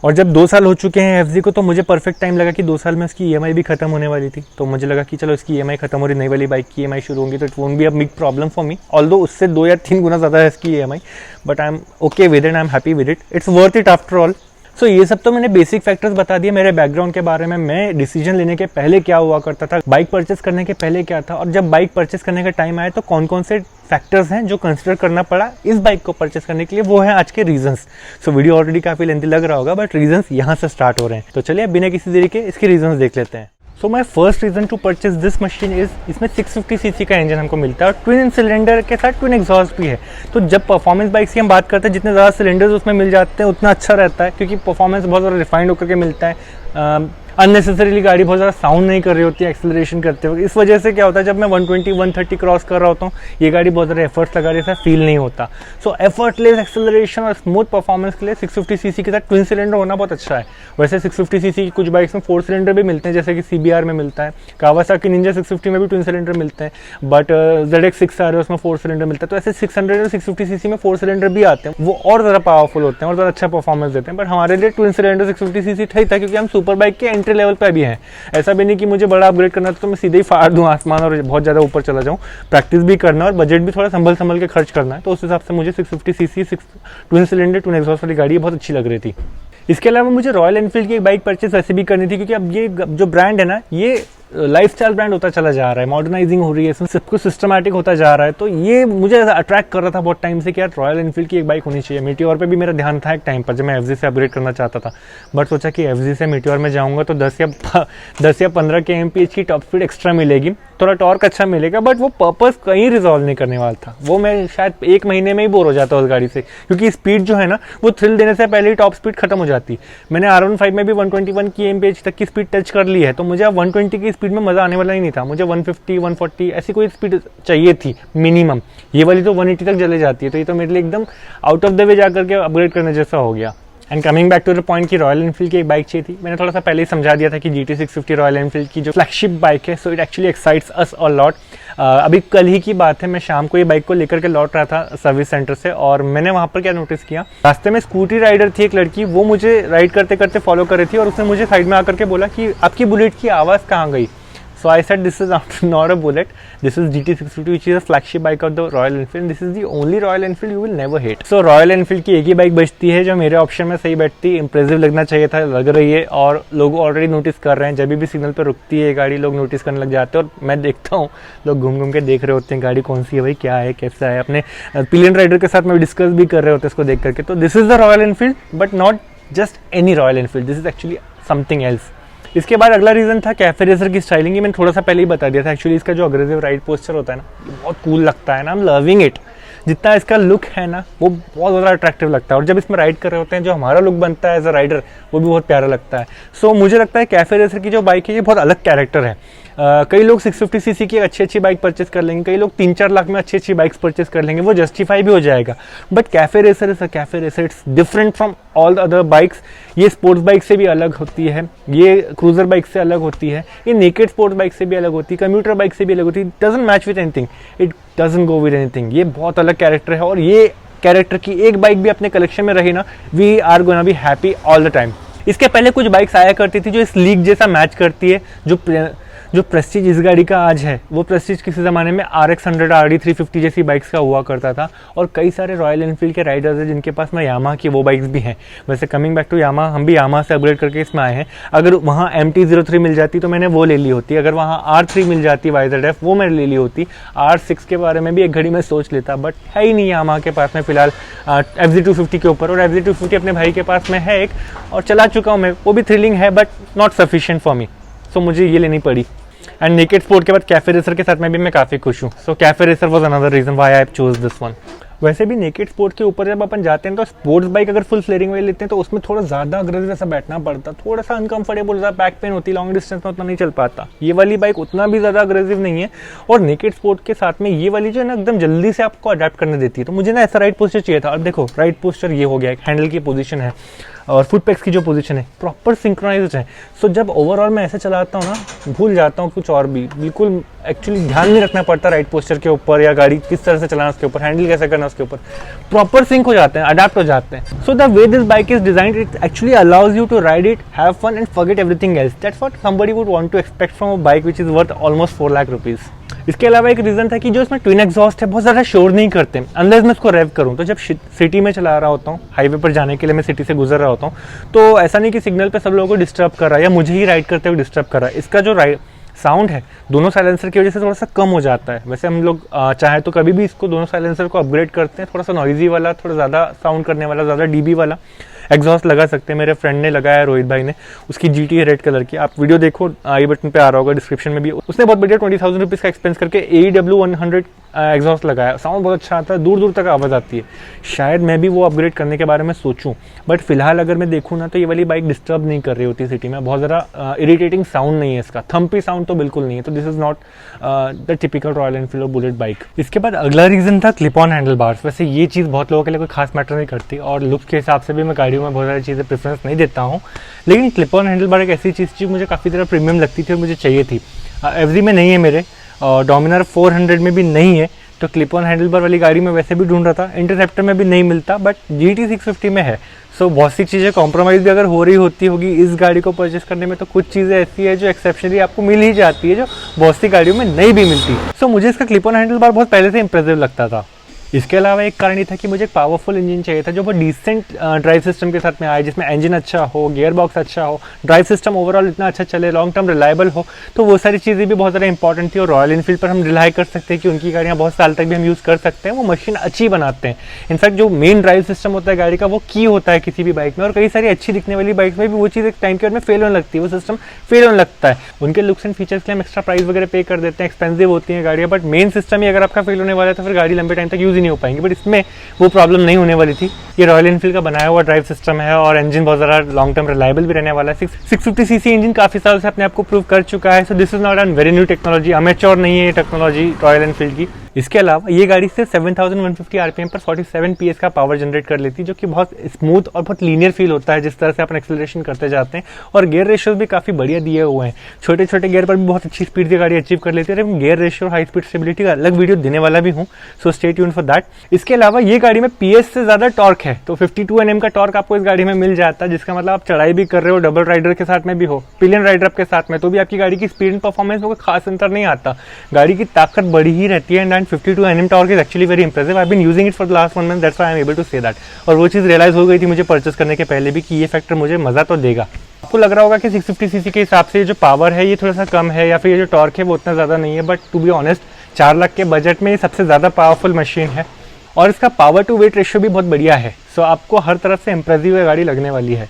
और जब 2 साल हो चुके हैं FZ को, तो मुझे परफेक्ट टाइम लगा कि 2 साल में इसकी EMI भी खत्म होने वाली थी। तो मुझे लगा कि चलो इसकी EMI खत्म हो रही, नई वाली बाइक की EMI शुरू होंगी, तो it won't be a big problem for me. Although उससे 2 या 3 गुना ज़्यादा है इसकी EMI, but I am okay with it, I am happy with it, it's worth it after all. So ये सब तो मैंने बेसिक फैक्टर्स बता दिए मेरे बैकग्राउंड के बारे में। मैं डिसीजन लेने के पहले क्या हुआ करता था, बाइक परचेस करने के पहले क्या था, और जब बाइक परचेस करने का टाइम आया तो कौन कौन से फैक्टर्स हैं जो कंसिडर करना पड़ा इस बाइक को परचेस करने के लिए, वो है आज के रीजंस। सो वीडियो ऑलरेडी काफ़ी लेंथी लग रहा होगा, बट रीजंस यहाँ से स्टार्ट हो रहे हैं। तो चलिए बिना किसी देरी के इसके रीजंस देख लेते हैं। So my first reason to purchase this machine is, इसमें 650 सीसी का इंजन हमको मिलता है और ट्विन सिलेंडर के साथ ट्विन एग्जॉस्ट भी है। तो जब परफॉर्मेंस बाइक्स की हम बात करते हैं, जितने ज़्यादा सिलेंडर्स उसमें मिल जाते हैं उतना अच्छा रहता है, क्योंकि परफॉर्मेंस बहुत ज़्यादा रिफाइंड होकर के मिलता है। अननेसेसरीली गाड़ी बहुत ज़्यादा साउंड नहीं कर रही होती है एक्सेलरेशन करते हुए। इस वजह से क्या होता है, जब मैं 120 130 क्रॉस कर रहा होता हूँ, ये गाड़ी बहुत ज़्यादा एफर्ट्स लगा रही है, फील नहीं होता। सो एफर्टलेस एक्सेलरेशन और स्मूथ परफॉर्मेंस के लिए 650 सीसी के साथ ट्विन सिलेंडर होना बहुत अच्छा है। वैसे 650 सीसी की कुछ बाइक्स में 4 सिलेंडर भी मिलते हैं, जैसे कि CBR में मिलता है, कावासाकी निंजा 650 में भी ट्विन सिलेंडर मिलते हैं, बट ZX6 है उसमें 4 सिलेंडर मिलता है। तो ऐसे 600 और 650 सीसी में 4 सिलेंडर भी आते हैं, वो और ज़्यादा पावरफुल होते हैं और ज़्यादा अच्छा परफॉर्मेंस देते हैं। बट हमारे लिए ट्विन सिलेंडर 650 सीसी ठीक था, क्योंकि हम सुपर बाइक के एंट्री लेवल पर भी हैं। ऐसा भी नहीं कि मुझे बड़ा अपग्रेड करना था तो मैं सीधे ही फाड़ दूं आसमान और बहुत ज़्यादा ऊपर चला जाऊं। प्रैक्टिस भी करना और बजट भी थोड़ा संभल के खर्च करना है, तो उस हिसाब से मुझे 650 CC twin cylinder twin exhaust वाली गाड़ी बहुत अच्छी लग रही थी। इसके अलावा मुझे रॉयल एनफील्ड की एक बाइक परचेस वैसे भी करनी थी, क्योंकि अब ये जो ब्रांड है ना, ये लाइफस्टाइल ब्रांड होता चला जा रहा है, मॉडर्नाइजिंग हो रही है, इसमें सब कुछ सिस्टमैटिक होता जा रहा है। तो ये मुझे अट्रैक्ट कर रहा था बहुत टाइम से कि यार रॉयल एनफील्ड की एक बाइक होनी चाहिए। मीटियोर पे भी मेरा ध्यान था एक टाइम पर, जब मैं FZ से अपग्रेड करना चाहता था, बट सोचा कि FZ से मीटियोर में जाऊंगा तो 10 या 15 kmph की टॉप स्पीड एक्स्ट्रा मिलेगी, थोड़ा टॉर्क अच्छा मिलेगा, बट वो पर्पस कहीं रिजॉल्व नहीं करने वाला था। वो मैं शायद 1 महीने में ही बोर हो जाता उस गाड़ी से, क्योंकि स्पीड जो है ना वो थ्रिल देने से पहले ही टॉप स्पीड खत्म हो जाती। मैंने R15 में भी 121 kmph तक की स्पीड टच कर ली है, तो मुझे अब 120 की स्पीड में मजा आने वाला ही नहीं था। मुझे 150 140 ऐसी कोई स्पीड चाहिए थी मिनिमम। ये वाली तो 180 तक चले जाती है, तो ये तो मेरे लिए एकदम आउट ऑफ द वे जाकर के अपग्रेड करने जैसा हो गया। And coming back to the point की रॉयल एनफील्ड की एक बाइक चाहिए थी। मैंने थोड़ा सा पहले ही समझा दिया था कि GT650 रॉयल एनफील्ड की जो फ्लैगशिप बाइक है, so it actually excites us a lot. अभी कल ही की बात है, मैं शाम को ये बाइक को लेकर के लौट रहा था सर्विस सेंटर से, और मैंने वहाँ पर क्या नोटिस किया, रास्ते में स्कूटी राइडर थी एक लड़की, वो मुझे राइड करते करते फॉलो कर रही थी, और उसने मुझे साइड में आकर के बोला कि आपकी बुलेट की आवाज़ कहाँ गई। So I said this is not a bullet, this is GT650 which is a flagship bike of the Royal Enfield. This is the only Royal Enfield you will never hate. So Royal Enfield की एक ही bike बचती है जो मेरे option में सही बैठती, impressive लगना चाहिए था, लग रही है, और लोग ऑलरेडी नोटिस कर रहे हैं। जब भी सिग्नल पर रुकती है गाड़ी, लोग नोटिस करने लग जाते हैं, और मैं देखता हूँ लोग घूम घूम के देख रहे होते हैं गाड़ी कौन सी है भाई, क्या है, कैसा है। अपने पिलियन राइडर के साथ में डिस्कस भी कर रहे होते हैं इसको देख करके। तो this is the royal Enfield, but not just any royal Enfield, this is actually something else. इसके बाद अगला रीज़न था कैफे रेसर की स्टाइलिंग। ये मैंने थोड़ा सा पहले ही बता दिया था। एक्चुअली इसका जो अग्रेसिव राइड पोस्चर होता है ना, बहुत कूल लगता है ना, आई एम लविंग इट। जितना इसका लुक है ना, वो बहुत ज़्यादा अट्रैक्टिव लगता है, और जब इसमें राइड कर रहे होते हैं जो हमारा लुक बनता है एज अ राइडर, वो भी बहुत प्यारा लगता है। सो मुझे लगता है कैफे रेसर की जो बाइक है ये बहुत अलग कैरेक्टर है। कई लोग 650 सीसी की अच्छी बाइक परचेस कर लेंगे, कई लोग 3-4 लाख में अच्छी बाइक्स परचेस कर लेंगे, वो जस्टिफाई भी हो जाएगा। But cafe racer is a cafe racer, it's different from all the other bikes. ये स्पोर्ट्स बाइक से भी अलग होती है, ये क्रूजर बाइक से अलग होती है, ये नेकेड स्पोर्ट्स बाइक से भी अलग होती है, कम्यूटर बाइक से भी अलग होती है। It doesn't match with anything, it doesn't go with anything. ये बहुत अलग कैरेक्टर है, और ये कैरेक्टर की एक बाइक भी अपने कलेक्शन में रही ना, we are gonna be happy all the time. इसके पहले कुछ बाइक्स आया करती थी जो इस लीग जैसा मैच करती है। जो प्रेस्टीज इस गाड़ी का आज है, वो प्रेस्टीज किसी ज़माने में RX100 RD 350 जैसी बाइक्स का हुआ करता था। और कई सारे रॉयल एनफील्ड के राइडर्स हैं जिनके पास में यामाहा की वो बाइक्स भी हैं। वैसे कमिंग बैक टू यामाहा, हम भी यामाहा से अपग्रेड करके इसमें आए हैं। अगर वहाँ MT-03 मिल जाती तो मैंने वो ले ली होती, अगर वहाँ R3 मिल जाती YZF, वो मैंने ले ली होती। R6 के बारे में भी एक घड़ी में सोच लेता, बट है ही नहीं यामाहा के पास में फिलहाल FZ250 के ऊपर। और FZ250 अपने भाई के पास में है एक, और चला चुका हूँ मैं, वो भी थ्रिलिंग है but not sufficient for me, so मुझे ये लेनी पड़ी। एंड नेकेड स्पोर्ट के बाद कैफे रेसर के साथ में भी मैं काफ़ी खुश हूँ। So cafe racer was another reason why I choose this one. वैसे भी नेकेड स्पोर्ट के ऊपर जब अपन जाते हैं तो स्पोर्ट्स बाइक अगर फुल फ्लेयरिंग वाली लेते हैं तो उसमें थोड़ा ज़्यादा अग्रेसिव ऐसा बैठना पड़ता, थोड़ा सा अनकंफर्टेबल, ज़्यादा बैक पेन होती, लॉन्ग डिस्टेंस में उतना नहीं चल पाता। ये वाली बाइक उतना भी ज़्यादा अग्रेसिव नहीं है, और नेकेड स्पोर्ट के साथ में ये वाली जो है ना एकदम जल्दी से आपको अडेप्ट करने देती है। तो मुझे ना ऐसा राइड पोस्चर चाहिए था। अब देखो राइड पोस्चर ये हो गया, एक हैंडल की पोजीशन है, और फुट पैक्स की जो पोजीशन है प्रॉपर सिंक्रोनाइज्ड है। सो जब ओवरऑल मैं ऐसे चलाता हूँ ना, भूल जाता हूँ कुछ और भी, बिल्कुल एक्चुअली ध्यान नहीं रखना पड़ता राइड पोस्चर के ऊपर, या गाड़ी किस तरह से चलाना उसके ऊपर, हैंडल कैसे करना उसके ऊपर, प्रॉपर सिंक हो जाते हैं, अडेप्ट हो जाते हैं। So the way this bike is designed, it actually allows you to ride it, have fun and forget everything else. That's what somebody would want to expect from a bike which is worth almost 4 lakh rupees. इसके अलावा एक reason था कि जो इसमें twin exhaust है बहुत ज़्यादा शोर नहीं करते, अनलेस मैं इसको रेव करूँ। तो जब सिटी में चला रहा होता हूँ, हाईवे पर जाने के लिए मैं सिटी से गुजर रहा होता हूँ, तो ऐसा नहीं कि सिग्नल पे सब लोगों को डिस्टर्ब कर रहा है या मुझे ही राइड करते हुए डिस्टर्ब कर रहा है। इसका जो साउंड है दोनों साइलेंसर की वजह से थोड़ा सा कम हो जाता है। वैसे हम लोग चाहे तो कभी भी इसको दोनों साइलेंसर को अपग्रेड करते हैं, थोड़ा सा नॉइजी वाला, थोड़ा ज़्यादा साउंड करने वाला, ज़्यादा डीबी वाला एग्जॉस्ट लगा सकते हैं। मेरे फ्रेंड ने लगाया है, रोहित भाई ने, उसकी GT है रेड कलर की, आप वीडियो देखो, आई बटन पे आ रहा होगा, डिस्क्रिप्शन में भी। उसने बहुत बढ़िया 20,000 रुपीज़ का एक्सपेंस करके AEW 100 एग्जॉस्ट लगाया, साउंड बहुत अच्छा आता है, दूर दूर तक आवाज़ आती है। शायद मैं भी वो अपग्रेड करने के बारे में सोचूं, बट फिलहाल अगर मैं देखूँ ना तो ये वाली बाइक डिस्टर्ब नहीं कर रही होती सिटी में, बहुत ज़्यादा इरिटेटिंग साउंड नहीं है इसका, थम्पी साउंड तो बिल्कुल नहीं है। तो this is not the typical royal Enfield और बुलेट बाइक। इसके बाद अगला रीज़न था क्लिप ऑन हैंडल बार्स। वैसे ये चीज़ बहुत लोगों के लिए कोई खास मैटर नहीं करती, और लुक्स के हिसाब से भी मैं गाड़ियों में बहुत सारी चीज़ें प्रेफरेंस नहीं देता हूँ, लेकिन क्लिप ऑन हैंडल बार एक ऐसी चीज़ थी मुझे काफ़ी ज़्यादा प्रीमियम लगती थी और मुझे चाहिए थी। एवरी में नहीं है मेरे, और डोमिनार 400 में भी नहीं है, तो क्लिप ऑन हैंडल बार वाली गाड़ी में वैसे भी ढूंढ रहा था, इंटरसेप्टर में भी नहीं मिलता, बट GT 650 में है। सो बहुत सी चीज़ें कॉम्प्रोमाइज़ भी अगर हो रही होगी इस गाड़ी को परचेस करने में, तो कुछ चीज़ें ऐसी है जो एक्सेप्शनली आपको मिल ही जाती है, जो बहुत सी गाड़ियों में नहीं भी मिलती। सो मुझे इसका क्लिप ऑन हैंडल बार बहुत पहले से इंप्रेसिव लगता था। इसके अलावा एक कारण ये था कि मुझे एक पावरफुल इंजन चाहिए था जो बहुत डिसेंट ड्राइव सिस्टम के साथ में आए, जिसमें इंजन अच्छा हो, गियर बॉक्स अच्छा हो, ड्राइव सिस्टम ओवरऑल इतना अच्छा चले, लॉन्ग टर्म रिलायबल हो। तो वो सारी चीज़ें भी बहुत ज़्यादा इंपॉर्टेंट थी, और रॉयल एनफील्ड पर हम रिलाई कर सकते हैं कि उनकी गाड़ियाँ बहुत साल तक भी हम यूज़ कर सकते हैं, वो मशीन अच्छी बनाते हैं। इनफैक्ट जो मेन ड्राइव सिस्टम होता है गाड़ी का, वो की होता है किसी भी बाइक में, और कई सारी अच्छी दिखने वाली बाइक में भी वो चीज़ एक टाइम के बाद में फेल होने लगती है, वो सिस्टम फेल होने लगता है। उनके लुक्स एंड फीचर्स के लिए हम एक्स्ट्रा प्राइस वगैरह पे कर देते हैं, एक्सपेंसिव होती हैं गाड़ियाँ, बट मेन सिस्टम ही अगर आपका फेल होने वाला है तो फिर गाड़ी लंबे टाइम तक यूज़ ही नहीं हो पाएंगी। बट इसमें वो प्रॉब्लम नहीं होने वाली थी। ये रॉयल एनफील्ड का बनाया हुआ ड्राइव सिस्टम है, और इंजन बहुत ज़्यादा लॉन्ग टर्म रिलायबल भी रहने वाला है। 650cc इंजन काफ़ी साल से अपने आप को प्रूव कर चुका है। So this is not an very new technology, amateur नहीं है ये टेक्नोलॉजी रॉयल एनफील्ड की। इसके अलावा ये गाड़ी सिर्फ 7150 RPM पर 47 PS का पावर जनरेट कर लेती है, जो कि बहुत स्मूथ और बहुत लीनियर फील होता है जिस तरह से अपन एक्सेलरेशन करते जाते हैं। और गियर रेशियोज भी काफ़ी बढ़िया दिए हुए हैं, छोटे छोटे गियर पर भी बहुत अच्छी स्पीड की गाड़ी अचीव कर लेती है। लेकिन गियर रेशियो और हाई स्पीड स्टेबिलिटी का अलग वीडियो देने वाला भी हूँ, so stay tune for that. इसके अलावा ये गाड़ी में PS से ज़्यादा टॉर्क है, तो 52 Nm का टॉर्क आपको इस गाड़ी में मिल जाता है, जिसका मतलब आप चढ़ाई भी कर रहे हो, डबल राइडर के साथ में भी हो, पिलियन राइडर के साथ में, तो भी आपकी गाड़ी की स्पीड एंड परफॉर्मेंस में कोई खास अंतर नहीं आता। गाड़ी की ताकत बढ़ी ही रहती है, and 52 Nm torque is actually very impressive. I've been using it for the last 1 month. That's why I'm able to say that. और वो चीज़ रियलाइज हो गई थी मुझे परचेस करने के पहले भी कि ये फैक्टर मुझे मज़ा तो देगा। आपको लग रहा होगा कि 650cc के हिसाब से जो पावर है ये थोड़ा सा कम है, या फिर ये जो टॉर्क है वो उतना ज़्यादा नहीं है, but to be honest 4 lakh के बजट में ये सबसे ज़्यादा पावरफुल मशीन है, और इसका पावर टू वेट रेशियो भी बहुत बढ़िया है। सो आपको हर तरफ से इंप्रेसिव गाड़ी लगने वाली है।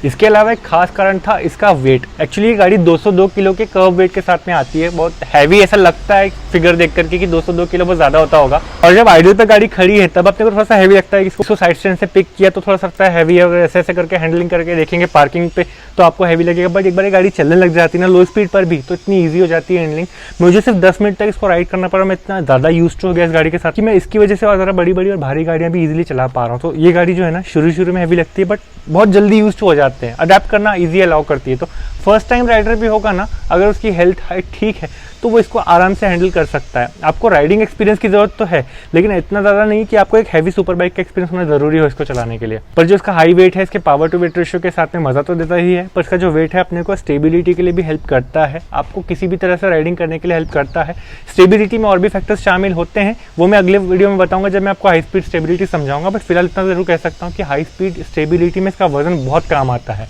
इसके अलावा एक खास कारण था इसका वेट। एक्चुअली ये गाड़ी 202 किलो के कर्व वेट के साथ में आती है, बहुत हैवी ऐसा लगता है फिगर देख करके कि 202 किलो बहुत ज़्यादा होता होगा, और जब आइडल पे गाड़ी खड़ी है तब अपने को थोड़ा सा हैवी लगता है कि इसको साइड स्टैंड से पिक किया तो थोड़ा सा लगता है हैवी है, और ऐसे ऐसे करके हैंडलिंग करके देखेंगे पार्किंग पे तो आपको हैवी लगेगा, बट एक बार गाड़ी चलने लग जाती है ना लो स्पीड पर भी, तो इतनी ईजी हो जाती है हैंडलिंग। मुझे सिर्फ 10 मिनट तक इसको राइड करना पड़ा, मैं इतना ज़्यादा यूज हो गया इस गाड़ी के साथ कि मैं इसकी वजह से और ज़्यादा बड़ी बड़ी और भारी गाड़ियाँ भी ईजिली चला पा रहा हूँ। तो ये गाड़ी जो है ना शुरू में हैवी लगती है, बट बहुत जल्दी यूज हो जाते हैं, अडेप्ट करना ईजी अलाउ करती है। तो फर्स्ट टाइम राइडर भी होगा ना, अगर उसकी हेल्थ हाइट ठीक है तो वो इसको आराम से हैंडल कर सकता है। आपको राइडिंग एक्सपीरियंस की जरूरत तो है, लेकिन इतना ज़्यादा नहीं कि आपको एक हैवी सुपर बाइक का एक्सपीरियंस होना जरूरी हो इसको चलाने के लिए। पर जो इसका हाई वेट है, इसके पावर टू वेट रेशियो के साथ में मज़ा तो देता ही है, पर इसका जो वेट है अपने को स्टेबिलिटी के लिए भी हेल्प करता है, आपको किसी भी तरह से राइडिंग करने के लिए हेल्प करता है। स्टेबिलिटी में और भी फैक्टर्स शामिल होते हैं, वो मैं अगले वीडियो में बताऊंगा जब मैं आपको हाई स्पीड स्टेबिलिटी समझाऊंगा, बट फिलहाल इतना जरूर कह सकता हूँ कि हाई स्पीड स्टेबिलिटी में इसका वजन बहुत काम आता है।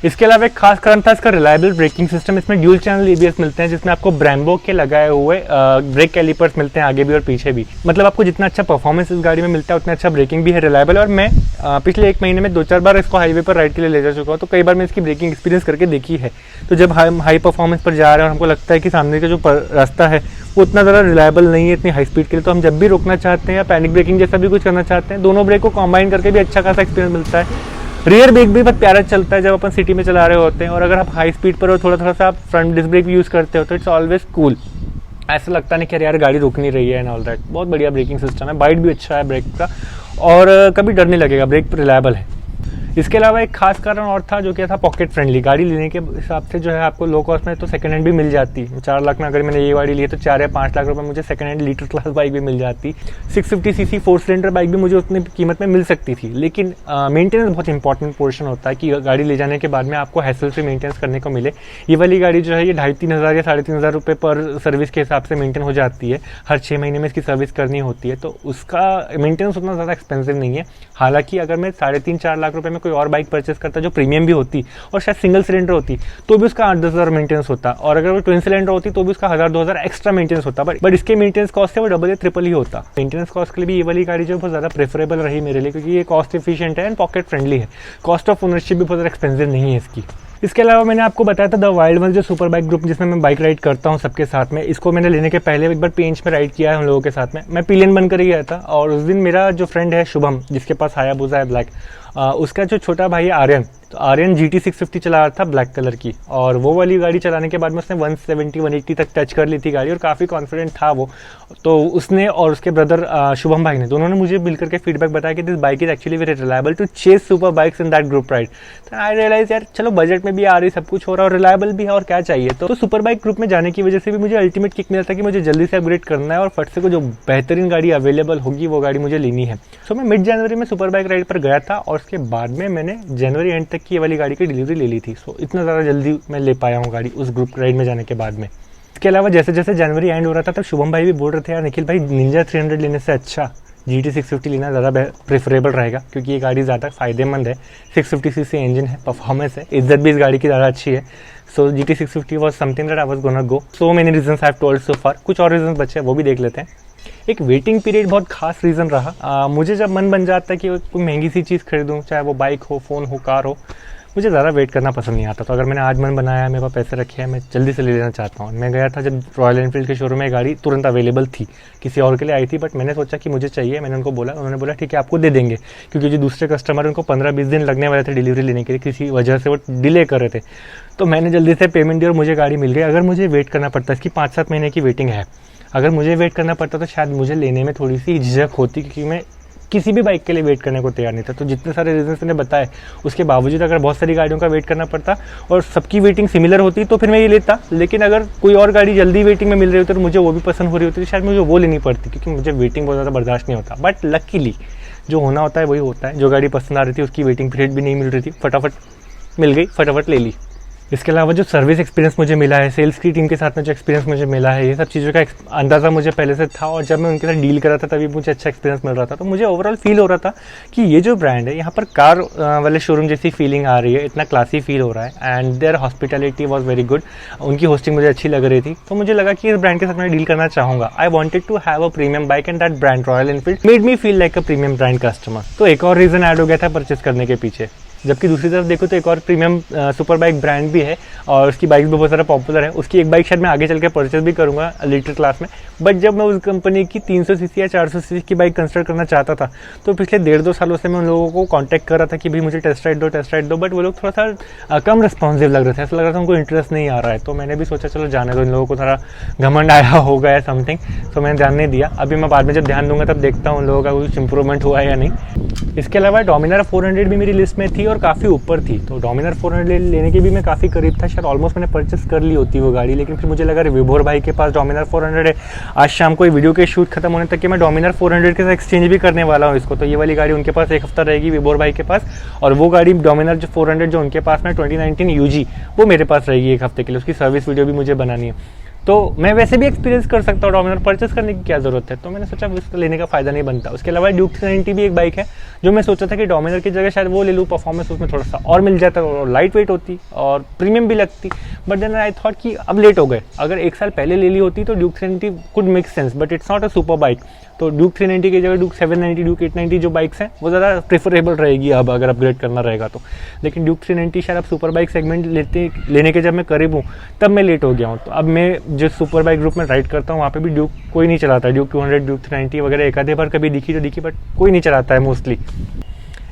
इसके अलावा एक खास कारण था इसका रिलायबल ब्रेकिंग सिस्टम। इसमें ड्यूल चैनल ABS मिलते हैं, जिसमें आपको ब्रेम्बो के लगाए हुए ब्रेक कैलिपर्स मिलते हैं आगे भी और पीछे भी। मतलब आपको जितना अच्छा परफॉर्मेंस इस गाड़ी में मिलता है उतना अच्छा ब्रेकिंग भी है, रिलायबल। और मैं पिछले 1 महीने में 2-4 बार इसको हाईवे पर राइड के लिए ले जा चुका हूँ, तो कई बार मैं इसकी ब्रेकिंग एक्सपीरियंस करके देखी है। तो जब हम हाई परफॉर्मेंस पर जा रहे हैं और हमको लगता है कि सामने का जो रास्ता है वो उतना ज़्यादा रिलायबल नहीं है इतनी हाई स्पीड के लिए, तो हम जब भी रोकना चाहते हैं या पैनिक ब्रेकिंग जैसा भी कुछ करना चाहते हैं, दोनों ब्रेक को कॉम्बाइन करके भी अच्छा खासा एक्सपीरियंस मिलता है। रियर ब्रेक भी बहुत प्यारा चलता है जब अपन सिटी में चला रहे होते हैं, और अगर आप हाई स्पीड पर हो थोड़ा सा आप फ्रंट डिस्क ब्रेक भी यूज़ करते हो तो इट्स ऑलवेज कूल। ऐसा लगता नहीं कि यार गाड़ी रुक नहीं रही है एंड ऑल दैट। बहुत बढ़िया ब्रेकिंग सिस्टम है, बाइट भी अच्छा है ब्रेक का, और कभी डर नहीं लगेगा, ब्रेक रिलायबल है। इसके अलावा एक खास कारण और था जो क्या था, पॉकेट फ्रेंडली। गाड़ी लेने के हिसाब से जो है आपको लो कॉस्ट में तो सेकंड हैंड भी मिल जाती। 4 लाख में अगर मैंने ये गाड़ी ली है तो 4 या 5 लाख रुपए मुझे second hand litre class bike भी मिल जाती। 650cc 4 सिलेंडर बाइक भी मुझे उतनी कीमत में मिल सकती थी, लेकिन मेंटेनेंस बहुत इंपॉर्टेंट पोर्शन होता है कि गाड़ी ले जाने के बाद में आपको हैसल फ्री मेंटेनेंस करने को मिले। ये वाली गाड़ी जो है ये 2,500-3 हज़ार या 3,500 रुपये पर सर्विस के हिसाब से मेंटेन हो जाती है। हर 6 महीने में इसकी सर्विस करनी होती है, तो उसका मेंटेनेंस उतना ज़्यादा एक्सपेंसिव नहीं है। हालांकि अगर मैं 3.5-4 लाख रुपये में कोई कोई और बाइक परचेस करता जो प्रीमियम भी होती और शायद सिंगल सिलेंडर होती तो भी उसका 8-10 हज़ार मेंटेनेंस होता, और अगर वो ट्विन सिलेंडर होती तो भी उसका 1000-2000 एक्स्ट्रा मेंटेनेंस होता। बट इसके मेंटेनेंस कॉस्ट है वो डबल या ट्रिपल ही होता। मेंटेनेंस कॉस्ट के लिए भी ये वाली गाड़ी जो बहुत ज़्यादा प्रेफरेबल रही मेरे लिए, क्योंकि ये कॉस्ट एफिशिएंट है एंड पॉकेट फ्रेंडली है। कॉस्ट ऑफ ओनरशिप भी बहुत ज़्यादा एक्सपेंसिव नहीं है इसकी। इसके अलावा मैंने आपको बताया था द वाइल्ड वन, जो सुपर बाइक ग्रुप जिसमें मैं बाइक राइड करता हूँ सबके साथ में, इसको मैंने लेने के पहले एक बार पेंच में राइड किया है हम लोगों के साथ में। मैं पिलियन बनकर ही गया था, और उस दिन मेरा जो फ्रेंड है शुभम, जिसके पास हायाबुसा है ब्लैक, उसका जो छोटा भाई है आर्यन, तो आर्यन GT 650 चला रहा था ब्लैक कलर की, और वो वाली गाड़ी चलाने के बाद में उसने 170-180 तक टच कर ली थी गाड़ी, और काफ़ी कॉन्फिडेंट था वो। तो उसने और उसके ब्रदर शुभम भाई ने, दोनों ने मुझे मिल करके फीडबैक बताया कि this bike is actually very reliable to chase super bikes in that group ride. तो आई रियलाइज यार चलो बजट में भी आ रही, सब कुछ हो रहा है और रिलायबल भी है, और क्या चाहिए। तो सुपर बाइक ग्रुप में जाने की वजह से भी मुझे अल्टीमेट किक मिला था कि मुझे जल्दी से अपग्रेड करना है और फट से को जो बेहतरीन गाड़ी अवेलेबल होगी वो गाड़ी मुझे लेनी है। सो मैं मिड जनवरी में सुपर बाइक राइड पर गया था, और उसके बाद में मैंने जनवरी एंड तक की ये वाली गाड़ी की डिलीवरी ले ली थी। सो इतना ज़्यादा जल्दी मैं ले पाया हूँ गाड़ी उस ग्रुप राइड में जाने के बाद में। इसके अलावा जैसे जैसे जनवरी एंड हो रहा था तब शुभम भाई भी बोल रहे थे यार निखिल भाई, निंजा 300 लेने से अच्छा GT 650 लेना ज़्यादा प्रेफरेबल रहेगा, क्योंकि ये गाड़ी ज़्यादा फ़ायदेमंद है। 650cc इंजन है, परफॉर्मेंस है, इज्जत भी इस गाड़ी की ज़्यादा अच्छी है। So GT 650 was something that I was gonna go. So many reasons I have told so far. कुछ और रीजंस बचे हैं वो भी देख लेते हैं। एक वेटिंग पीरियड बहुत खास रीज़न रहा। मुझे जब मन बन जाता है कि कोई महंगी सी चीज़ खरीदूँ, चाहे वो बाइक हो, फ़ोन हो, कार हो, मुझे ज़्यादा वेट करना पसंद नहीं आता। तो अगर मैंने आज मन बनाया है, मेरे पास पैसे रखे हैं, मैं जल्दी से ले लेना चाहता हूँ। मैं गया था जब रॉयल एनफील्ड के शोरूम में, गाड़ी तुरंत अवेलेबल थी, किसी और के लिए आई थी, बट मैंने सोचा कि मुझे चाहिए। मैंने उनको बोला, उन्होंने बोला ठीक है आपको दे देंगे, क्योंकि जो दूसरे कस्टमर उनको 15-20 दिन लगने वाले थे डिलीवरी लेने के लिए, किसी वजह से वो डिले कर रहे थे। तो मैंने जल्दी से पेमेंट दी और मुझे गाड़ी मिल गई। अगर मुझे वेट करना पड़ता, इसकी 5-7 महीने की वेटिंग है, अगर मुझे वेट करना पड़ता तो शायद मुझे लेने में थोड़ी सी झिझक होती, क्योंकि मैं किसी भी बाइक के लिए वेट करने को तैयार नहीं था। तो जितने सारे रीजंस मैंने बताए, उसके बावजूद अगर बहुत सारी गाड़ियों का वेट करना पड़ता और सबकी वेटिंग सिमिलर होती तो फिर मैं ये लेता। लेकिन अगर कोई और गाड़ी जल्दी वेटिंग में मिल रही होती और मुझे वो भी पसंद हो रही होती तो शायद मुझे वो लेनी पड़ती, क्योंकि मुझे वेटिंग बहुत ज़्यादा बर्दाश्त नहीं होता। बट लकीली जो होना होता है वही होता है। जो गाड़ी पसंद आ रही थी उसकी वेटिंग पीरियड भी नहीं मिल रही थी, फटाफट मिल गई, फटाफट ले ली। इसके अलावा जो सर्विस एक्सपीरियंस मुझे मिला है, सेल्स की टीम के साथ में जो एक्सपीरियंस मुझे मिला है, ये सब चीज़ों का अंदाज़ा मुझे पहले से था, और जब मैं उनके साथ डील कर रहा था तभी मुझे अच्छा एक्सपीरियंस मिल रहा था। तो मुझे ओवरऑल फील हो रहा था कि ये जो ब्रांड है, यहाँ पर कार वाले शोरूम जैसी फीलिंग आ रही है, इतना क्लासी फील हो रहा है, and their hospitality was very good. उनकी होस्टिंग मुझे अच्छी लग रही थी, तो मुझे लगा कि इस ब्रांड के साथ मैं डील करना चाहूँगा। I wanted to have a premium bike, and that brand Royal Enfield made me feel like a premium brand customer. तो एक और रीज़न ऐड हो गया था परचेस करने के पीछे। जबकि दूसरी तरफ देखो तो एक और प्रीमियम सुपर बाइक ब्रांड भी है, और उसकी बाइक भी बहुत ज़्यादा पॉपुलर है। उसकी एक बाइक शायद मैं आगे चल के परचेस भी करूँगा लिटर क्लास में। बट जब मैं उस कंपनी की 300cc या 400cc की बाइक कंसिडर करना चाहता था, तो पिछले 1.5-2 सालों से मैं उन लोगों को कॉन्टैक्ट कर रहा था कि भाई मुझे टेस्ट राइड दो, बट वो लोग थोड़ा सा कम रिस्पॉन्सिव लग रहे थे। ऐसा लग रहा था उनको इंटरेस्ट नहीं आ रहा है। तो मैंने भी सोचा चलो जाने दो, इन लोगों को थोड़ा घमंड आया होगा या समथिंग, तो मैंने ध्यान नहीं दिया। अभी मैं बाद में जब ध्यान दूंगा तब देखता हूँ उन लोगों का कुछ इंप्रूवमेंट हुआ है या नहीं। इसके अलावा डोमिनार 400 भी मेरी लिस्ट में थी और काफ़ी ऊपर थी। तो डोमिनार 400 लेने के भी मैं काफ़ी करीब था, शायद ऑलमोस्ट मैंने परचेस कर ली होती वो गाड़ी। लेकिन फिर मुझे लगा विभोर भाई के पास डोमिनार 400 है, आज शाम को वीडियो के शूट खत्म होने तक कि मैं डोमिनार 400 के साथ एक्सचेंज भी करने वाला हूँ इसको। तो ये वाली गाड़ी उनके पास एक हफ्ता रहेगी विभोर भाई के पास, और वो गाड़ी डोमिनार जो 400 जो उनके पास में 2019 UG वो मेरे पास रहेगी एक हफ्ते के लिए। उसकी सर्विस वीडियो भी मुझे बनानी है। तो मैं वैसे भी एक्सपीरियंस कर सकता हूँ, डोमिनार परचेस करने की क्या ज़रूरत है। तो मैंने सोचा उसको लेने का फ़ायदा नहीं बनता। उसके अलावा ड्यूक 390 भी एक बाइक है जो मैं सोचा था कि डोमिनार की जगह शायद वो ले लूँ, परफॉर्मेंस उसमें थोड़ा सा और मिल जाता और लाइट वेट होती और प्रीमियम भी लगती। बट देन आई थॉट कि अब लेट हो गए, अगर 1 साल पहले ले ली होती तो Duke 390 could make sense, but it's not a super bike. तो ड्यूक 390 की जगह ड्यूक 790, ड्यूक 890 जो बाइक्स हैं वो ज़्यादा प्रेफरेबल रहेगी अब अगर अपग्रेड करना रहेगा तो। लेकिन ड्यूक 390 शायद अब सुपर बाइक सेगमेंट लेने के जब मैं करीब हूँ तब मैं लेट हो गया हूँ। तो अब मैं जिस सुपर बाइक ग्रुप में राइड करता हूँ वहाँ पे भी ड्यूक कोई नहीं चलाता। ड्यूक 200, ड्यूक 390 वगैरह एक आधे बार कभी दिखी तो दिखी, बट कोई नहीं चलाता है मोस्टली।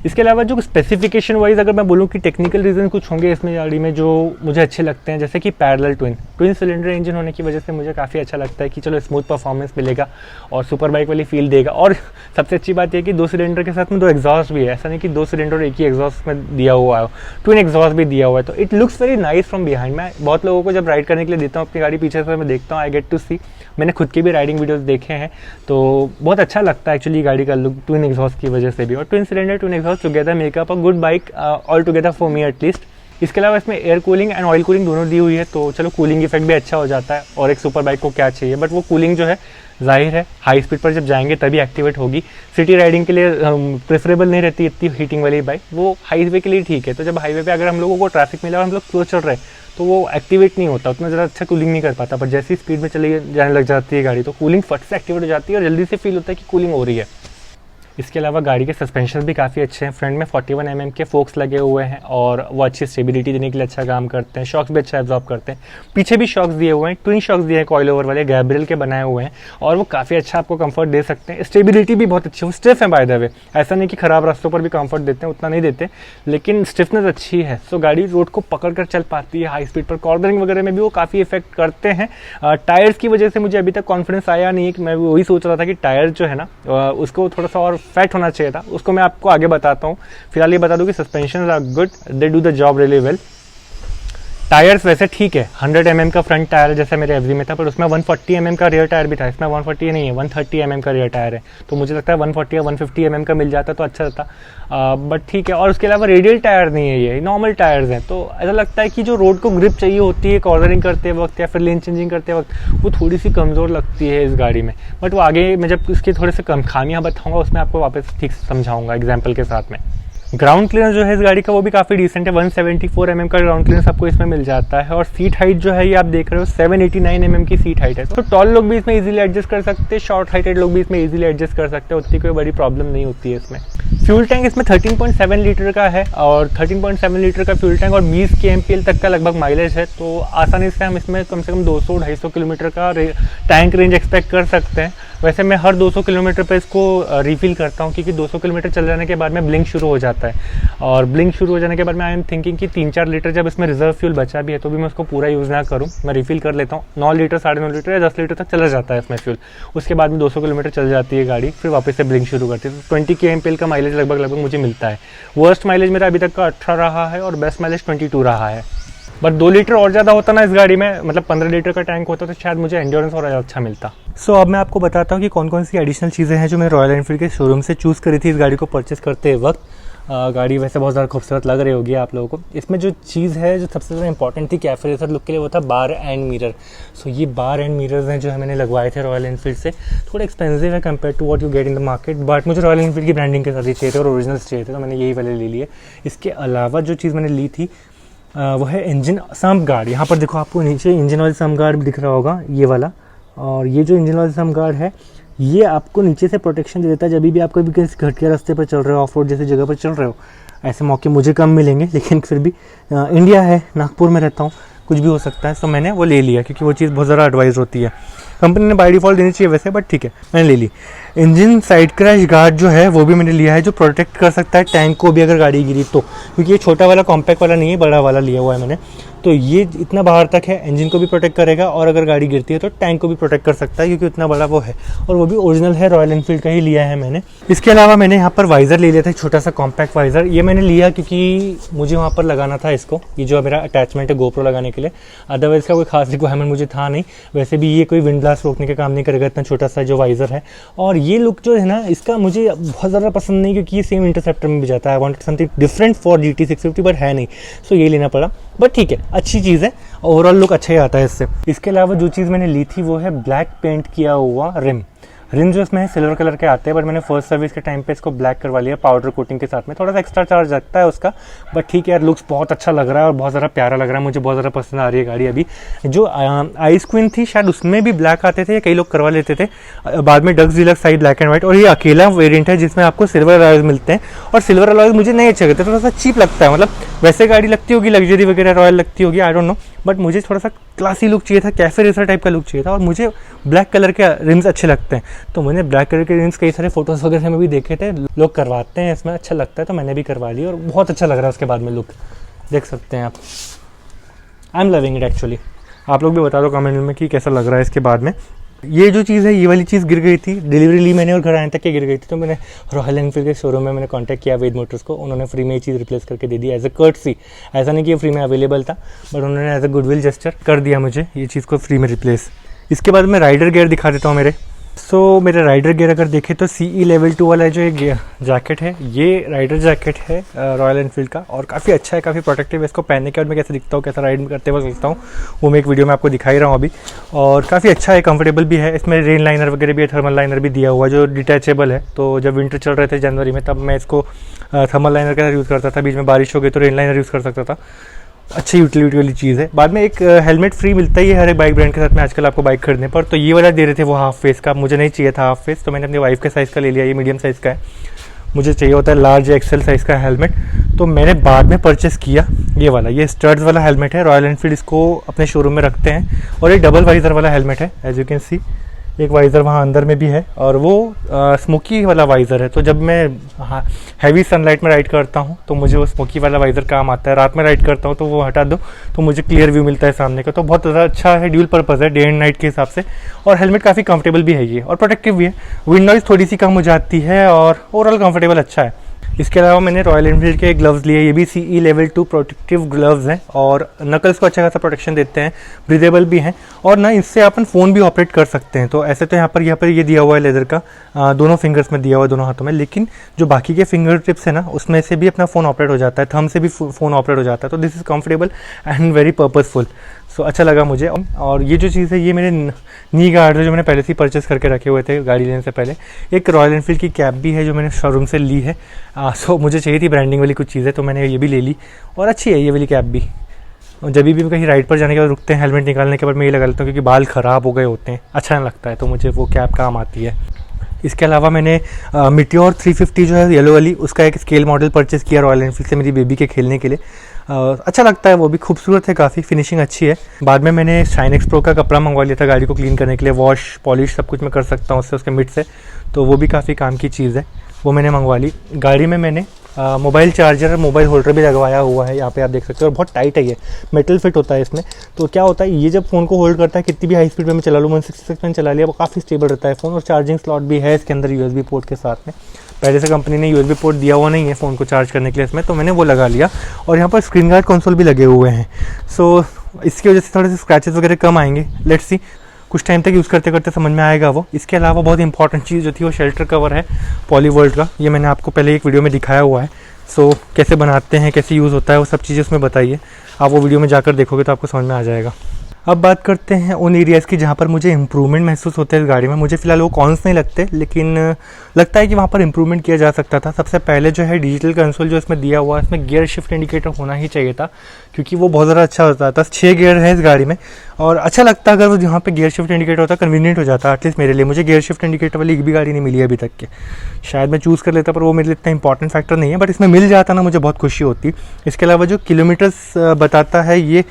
इसके अलावा जो स्पेसिफिकेशन वाइज अगर मैं बोलूँ कि टेक्निकल रीज़न कुछ होंगे इसमें गाड़ी में जो मुझे अच्छे लगते हैं, जैसे कि पैरेलल ट्विन सिलेंडर इंजन होने की वजह से मुझे काफ़ी अच्छा लगता है कि चलो स्मूथ परफॉर्मेंस मिलेगा और सुपर बाइक वाली फील देगा। और सबसे अच्छी बात यह कि 2 सिलेंडर के साथ में 2 एग्जॉस्ट भी है, ऐसा नहीं कि 2 सिलेंडर एक ही एग्जॉस्ट में दिया हुआ है, ट्विन एग्जॉस्ट भी दिया हुआ है। तो it looks very nice from behind. मैं बहुत लोगों को जब राइड करने के लिए देता हूँ अपनी गाड़ी पीछे से, मैं देखता हूँ, आई गेट टू सी, मैंने खुद के भी राइडिंग वीडियोस देखे हैं, तो बहुत अच्छा लगता है एक्चुअली गाड़ी का लुक ट्विन एग्जॉस्ट की वजह से भी। और twin cylinder twin exhaust together makeup a good bike all together for me at least. इसके अलावा इसमें air cooling and oil cooling दोनों दी हुई है, तो चलो कूलिंग इफेक्ट भी अच्छा हो जाता है, और एक सुपर बाइक को क्या चाहिए, बट वो कूलिंग जो है जाहिर है हाई स्पीड पर जब जाएंगे तभी एक्टिवेट होगी। सिटी राइडिंग के लिए प्रेफरेबल नहीं रहती इतनी हीटिंग वाली बाइक, वो हाईवे के लिए ठीक है। तो जब हाईवे पे अगर हम लोगों को ट्रैफिक मिला और हम लोग स्लो चल रहे हैं तो वो एक्टिवेट नहीं होता, उतना ज़्यादा अच्छा कूलिंग नहीं कर पाता, पर जैसी स्पीड में चली जाने लग जाती है गाड़ी तो कूलिंग फट से एक्टिवेट हो जाती है और जल्दी से फील होता है कि कूलिंग हो रही है। इसके अलावा गाड़ी के सस्पेंशन भी काफ़ी अच्छे हैं। फ्रंट में 41 mm के फोक्स लगे हुए हैं और वो अच्छी स्टेबिलिटी देने के लिए अच्छा काम करते हैं। शॉक्स भी अच्छा एब्जॉर्ब करते हैं। पीछे भी शॉक्स दिए हुए हैं, ट्विन शॉक्स दिए हैं कॉइल ओवर वाले, गैब्रियल के बनाए हुए हैं और वो काफ़ी अच्छा आपको कंफर्ट दे सकते हैं। स्टेबिलिटी भी बहुत अच्छी है, वो स्टिफ है बाय द वे, ऐसा नहीं कि खराब रास्तों पर भी कंफर्ट देते हैं, उतना नहीं देते, लेकिन स्टिफनेस अच्छी है। सो गाड़ी रोड को पकड़ कर चल पाती है हाई स्पीड पर। कॉर्नरिंग वगैरह में भी वो काफ़ी इफेक्ट करते हैं। टायर्स की वजह से मुझे अभी तक कॉन्फिडेंस आया नहीं है, कि मैं वही सोच रहा था कि टायर जो है ना उसको थोड़ा सा और फैट होना चाहिए था, उसको मैं आपको आगे बताता हूँ। फिलहाल ये बता दूं कि suspension are good, they do the job really well. Tyres वैसे ठीक है, 100 mm का फ्रंट टायर जैसा मेरे एफजी में था, पर उसमें 140 mm का रियर टायर भी था। इसमें 140 नहीं है, 130 mm का रियर टायर है, तो मुझे लगता है 140 या 150 mm का मिल जाता तो अच्छा था, बट ठीक है। और उसके अलावा रेडियल टायर नहीं है, ये नॉर्मल टायर्स हैं, तो ऐसा लगता है कि जो रोड को ग्रिप चाहिए होती है कॉर्नरिंग करते वक्त या फिर लेन चेंजिंग करते वक्त, वो थोड़ी सी कमज़ोर लगती है इस गाड़ी में। बट वो आगे मैं जब इसके थोड़े से कम खामियाँ बताऊँगा उसमें आपको वापस ठीक से समझाऊँगा एग्जाम्पल के साथ में। ग्राउंड क्लियरेंस जो है इस गाड़ी का वो भी काफ़ी डिसेंट है, 174 mm का ग्राउंड क्लियरेंस आपको इसमें मिल जाता है। और सीट हाइट जो है ये आप देख रहे हो 789 mm की सीट हाइट है, तो टॉल लोग भी इसमें इजीली एडजस्ट कर सकते हैं, शॉर्ट हाइटेड लोग भी इसमें इजीली एडजस्ट कर सकते हैं, उतनी कोई बड़ी प्रॉब्लम नहीं होती है इसमें। फ्यूल टैंक इसमें 13.7 लीटर का है और 13.7 लीटर का फ्यूल टैंक और 20 kmpl तक का लगभग माइलेज है, तो आसानी से हम इसमें कम से कम 200-250 किलोमीटर का टैंक रेंज एक्सपेक्ट कर सकते हैं। वैसे मैं हर 200 किलोमीटर पे इसको रिफिल करता हूँ, क्योंकि 200 किलोमीटर चल जाने के बाद में ब्लिंक शुरू हो जाता है, और ब्लिंक शुरू हो जाने के बाद में आई एम थिंकिंग कि 3-4 लीटर जब इसमें रिजर्व फ्यूल बचा भी है तो भी मैं उसको पूरा यूज़ ना करूँ, मैं रिफिल कर लेता हूँ। 9 लीटर 9.5 लीटर या 10 लीटर तक चला जाता है इसमें फ्यूल, उसके बाद में 200 किलोमीटर चल जाती है गाड़ी, फिर वापस से ब्लिंक शुरू करती है। तो 20 kmpl का माइलेज लगभग मुझे मिलता है। वर्स्ट माइलेज मेरा अभी तक का 18 रहा है और बेस्ट माइलेज 22 रहा है। बट 2 लीटर और ज़्यादा होता ना इस गाड़ी में, मतलब 15 लीटर का टैंक होता तो शायद मुझे एंड्योरेंस और अच्छा मिलता। सो अब मैं आपको बताता हूँ कि कौन कौन सी एडिशनल चीज़ें हैं जो मैं रॉयल एनफील्ड के शोरूम से चूज़ करी थी इस गाड़ी को परचेस करते वक्त। गाड़ी वैसे बहुत ज़्यादा खूबसूरत लग रही होगी आप लोगों को। इसमें जो चीज़ है जो सबसे ज़्यादा इंपॉर्टेंट थी कैफे रेसर लुक के लिए, वो था बार एंड मिरर। सो ये बार एंड मिरर्स हैं जो है मैंने लगवाए थे रॉयल एनफील्ड से। थोड़ा एक्सपेंसिव है compare to what you get in the market, but मुझे रॉयल एनफील्ड की ब्रांडिंग के साथ ही चाहिए थे और ओरिजिनल्स चाहिए थे, तो मैंने यही वाले ले लिए। इसके अलावा जो चीज़ मैंने ली थी वो है इंजन सम्प गार्ड। यहाँ पर देखो आपको नीचे इंजन ऑयल सम्प गार्ड दिख रहा होगा, ये वाला। और ये जो इंजन ऑयल सम्प गार्ड है ये आपको नीचे से प्रोटेक्शन दे देता है। जब भी आप कभी किसी घटिया रास्ते पर चल रहे हो, ऑफ रोड जैसी जगह पर चल रहे हो, ऐसे मौके मुझे कम मिलेंगे, लेकिन फिर भी इंडिया है, नागपुर में रहता हूँ, कुछ भी हो सकता है, तो मैंने वो ले लिया क्योंकि वो चीज़ बहुत ज़्यादा एडवाइस होती है। कंपनी ने बाय डिफ़ॉल्ट देनी चाहिए वैसे, बट ठीक है मैंने ले ली। इंजन साइड क्रैश गार्ड जो है वो भी मैंने लिया है, जो प्रोटेक्ट कर सकता है टैंक को भी अगर गाड़ी गिरी तो, क्योंकि ये छोटा वाला कॉम्पैक्ट वाला नहीं है, बड़ा वाला लिया हुआ है मैंने, तो ये इतना बाहर तक है, इंजन को भी प्रोटेक्ट करेगा और अगर गाड़ी गिरती है तो टैंक को भी प्रोटेक्ट कर सकता है, क्योंकि इतना बड़ा वो है, और वो भी ओरिजिनल है, रॉयल एनफील्ड का ही लिया है मैंने। इसके अलावा मैंने यहाँ पर वाइज़र ले लिया था, छोटा सा कॉम्पैक्ट वाइज़र। ये मैंने लिया क्योंकि मुझे वहाँ पर लगाना था इसको, ये जो मेरा अटैचमेंट है गोप्रो लगाने के लिए, अदरवाइज़ इसका कोई खास रिक्वायरमेंट मुझे था नहीं। वैसे भी ये कोई विंड ब्लास्ट रोकने का काम नहीं करेगा, इतना छोटा सा जो वाइज़र है। और ये लुक जो है ना इसका मुझे बहुत ज़्यादा पसंद नहीं, क्योंकि ये सेम इंटरसेप्टर में भी जाता है। I wanted something different for GT650, but है नहीं, सो ये लेना पड़ा। बट ठीक है, अच्छी चीज़ है, ओवरऑल लुक अच्छा ही आता है इससे। इसके अलावा जो चीज़ मैंने ली थी वो है ब्लैक पेंट किया हुआ रिम जो इसमें है सिल्वर कलर के आते हैं, बट मैंने फर्स्ट सर्विस के टाइम पे इसको ब्लैक करवा लिया पाउडर कोटिंग के साथ में। थोड़ा सा एक्स्ट्रा चार्ज लगता है उसका, बट ठीक है यार, लुक्स बहुत अच्छा लग रहा है और बहुत ज़्यादा प्यारा लग रहा है, मुझे बहुत ज़्यादा पसंद आ रही है गाड़ी। अभी जो आइस क्वीन थी शायद उसमें भी ब्लैक आते थे, कई लोग करवा लेते थे, बाद में डक्स डिलक्स आई ब्लैक एंड व्हाइट, और ये अकेला वेरियंट है जिसमें आपको सिल्वर अलॉयज मिलते हैं। और सिल्वर अलॉयज मुझे नहीं अच्छे लगते, थोड़ा सा चीप लगता है, मतलब वैसे गाड़ी लगती होगी लग्जरी वगैरह रॉयल लगती होगी, आई डोंट नो, बट मुझे थोड़ा सा क्लासी लुक चाहिए था, कैफे रेसर टाइप का लुक चाहिए था, और मुझे ब्लैक कलर के रिम्स अच्छे लगते हैं, तो मैंने ब्लैक कलर के रिम्स कई सारे फोटोज़ वगैरह में भी देखे थे, लोग करवाते हैं इसमें, अच्छा लगता है, तो मैंने भी करवा लिया और बहुत अच्छा लग रहा है उसके बाद में लुक, देख सकते हैं आप। आई एम लविंग इट एक्चुअली। आप लोग भी बता दो कमेंट में कि कैसा लग रहा है इसके बाद में। ये जो चीज़ है, ये वाली चीज़ गिर गई थी, डिलीवरी ली मैंने और घर आने तक के गिर गई थी, तो मैंने रॉयल एनफील्ड के शोरूम में मैंने कांटेक्ट किया वेद मोटर्स को, उन्होंने फ्री में ये चीज़ रिप्लेस करके दे दी एज अ कर्टसी। ऐसा नहीं कि ये फ्री में अवेलेबल था, बट उन्होंने एज अ गुडविल जेस्चर कर दिया मुझे ये चीज़ को फ्री में रिप्लेस। इसके बाद मैं राइडर गियर दिखा देता हूँ मेरे। सो मेरे राइडर गियर अगर देखें तो CE लेवल 2 वाला जो ये जैकेट है, ये राइडर जैकेट है रॉयल एनफील्ड का, और काफ़ी अच्छा है, काफ़ी प्रोटेक्टिव है। इसको पहनने के बाद मैं कैसे दिखता हूँ, कैसा राइड करते हुए लगता हूँ, वो मैं एक वीडियो में आपको दिखा ही रहा हूँ अभी। और काफ़ी अच्छा है, कंफर्टेबल भी है। इसमें रेन लाइनर वगैरह भी है, थर्मल लाइनर भी दिया हुआ है जो डिटैचेबल है। तो जब विंटर चल रहे थे जनवरी में, तब मैं इसको थर्मल लाइनर का यूज़ करता था, बीच में बारिश हो गई तो रेन लाइनर यूज़ कर सकता था। अच्छी यूटिलिटी वाली चीज़ है। बाद में एक हेलमेट फ्री मिलता ही है हर एक बाइक ब्रांड के साथ में आजकल आपको बाइक खरीदने पर। तो ये वाला दे रहे थे वो हाफ फेस का, मुझे नहीं चाहिए था हाफ फेस, तो मैंने अपनी वाइफ के साइज़ का ले लिया। ये मीडियम साइज़ का है, मुझे चाहिए होता है लार्ज एक्सेल साइज़ का हेलमेट। तो मैंने बाद में परचेस किया ये वाला, ये स्टड्स वाला हेलमेट है। रॉयल एनफील्ड इसको अपने शोरूम में रखते हैं, और एक डबल वाइज़र वाला हेलमेट है। एज यू कैन सी, एक वाइज़र वहाँ अंदर में भी है, और वो स्मोकी वाला वाइज़र है। तो जब मैं हैवी सनलाइट में राइड करता हूँ तो मुझे वो स्मोकी वाला वाइज़र काम आता है। रात में राइड करता हूँ तो वो हटा दो तो मुझे क्लियर व्यू मिलता है सामने का। तो बहुत ज़्यादा अच्छा है, ड्यूल पर्पज़ है डे एंड नाइट के हिसाब से। और हेलमेट काफ़ी कंफर्टेबल भी है ये, और प्रोटेक्टिव भी है। विंड नॉइज़ थोड़ी सी कम हो जाती है, और ओवरऑल कंफर्टेबल अच्छा है। इसके अलावा मैंने रॉयल एनफील्ड के ग्लव्स लिए, ये भी CE लेवल 2 प्रोटेक्टिव ग्लव्स हैं, और नकल्स को अच्छा खासा प्रोटेक्शन देते हैं, ब्रीदेबल भी हैं, और ना इससे अपन फ़ोन भी ऑपरेट कर सकते हैं। तो ऐसे तो यहाँ पर ये दिया हुआ है लेदर का, दोनों फिंगर्स में दिया हुआ है, दोनों हाथों में। लेकिन जो बाकी के फिंगर टिप्स है ना, उसमें से भी अपना फ़ोन ऑपरेट हो जाता है, थंब से भी फ़ोन ऑपरेट हो जाता है। तो this is comfortable and very purposeful. So अच्छा लगा मुझे। और ये जो चीज़ है, ये मेरे नी गार्ड है जो मैंने पहले से ही परचेस करके रखे हुए थे गाड़ी लेने से पहले। एक रॉयल एनफील्ड की कैप भी है जो मैंने शोरूम से ली है। सो मुझे चाहिए थी ब्रांडिंग वाली कुछ चीज़ें, तो मैंने ये भी ले ली, और अच्छी है ये वाली कैप भी। और जब भी कहीं राइड पर जाने के बाद रुकते हैं, हेलमेट निकालने के बाद मैं ये लगा लेता हूँ, क्योंकि बाल ख़राब हो गए होते हैं, अच्छा नहीं लगता है, तो मुझे वो कैप काम आती है। इसके अलावा मैंने मिटियोर 350 जो है येलो वाली, उसका एक स्केल मॉडल परचेस किया रॉयल एनफील्ड से मेरी बेबी के खेलने के लिए। अच्छा लगता है, वो भी खूबसूरत है, काफ़ी फिनिशिंग अच्छी है। बाद में मैंने शाइनेक्स प्रो का कपड़ा मंगवा लिया था गाड़ी को क्लीन करने के लिए, वॉश पॉलिश सब कुछ मैं कर सकता हूँ उससे, उसके मिट से। तो वो भी काफ़ी काम की चीज़ है, वो मैंने मंगवा ली। गाड़ी में मैंने मोबाइल चार्जर और मोबाइल होल्डर भी लगवाया हुआ है, यहाँ पे आप देख सकते हो, और बहुत टाइट है ये, मेटल फिट होता है इसमें। तो क्या होता है, ये जब फ़ोन को होल्ड करता है, कितनी भी हाई स्पीड में मैं चला लूँ, 166 में चला लिया, वो काफ़ी स्टेबल रहता है फ़ोन। और चार्जिंग स्लॉट भी है इसके अंदर USB पोर्ट के साथ में। पहले से कंपनी ने USB पोर्ट दिया हुआ नहीं है फ़ोन को चार्ज करने के लिए इसमें, तो मैंने वो लगा लिया। और यहाँ पर स्क्रीन गार्ड कंसोल भी लगे हुए हैं, सो इसकी वजह से थोड़े से स्क्रैचेस वगैरह कम आएंगे। लेट्स सी, कुछ टाइम तक यूज़ करते करते समझ में आएगा वो। इसके अलावा बहुत इंपॉर्टेंट चीज़ जो थी वो शेल्टर कवर है पॉलीवर्ल्ड का, ये मैंने आपको पहले एक वीडियो में दिखाया हुआ है। सो कैसे बनाते हैं, कैसे यूज़ होता है, वो सब चीज़ें उसमें बताइए। आप वो वीडियो में जाकर देखोगे तो आपको समझ में आ जाएगा। अब बात करते हैं उन एरियाज़ की जहाँ पर मुझे इंप्रूवमेंट महसूस होता है इस गाड़ी में। मुझे फ़िलहाल वो कॉन्स नहीं लगते, लेकिन लगता है कि वहाँ पर इंप्रूवमेंट किया जा सकता था। सबसे पहले जो है डिजिटल कंसोल जो इसमें दिया हुआ है, इसमें गियर शिफ्ट इंडिकेटर होना ही चाहिए था, क्योंकि वो बहुत ज़्यादा अच्छा होता था। 6 गियर है इस गाड़ी में, और अच्छा लगता अगर वो यहाँ पे गियर शिफ्ट इंडिकेटर होता, कन्वीनियंट हो जाता एटलीस्ट मेरे लिए। मुझे गियर शिफ्ट इंडिकेटर वाली एक भी गाड़ी नहीं मिली अभी तक के, शायद मैं चूज़ कर लेता, पर वो मेरे लिए इतना इंपॉर्टेंट फैक्टर नहीं है, बट इसमें मिल जाता ना, मुझे बहुत खुशी होती। इसके अलावा जो किलोमीटर्स बताता है ये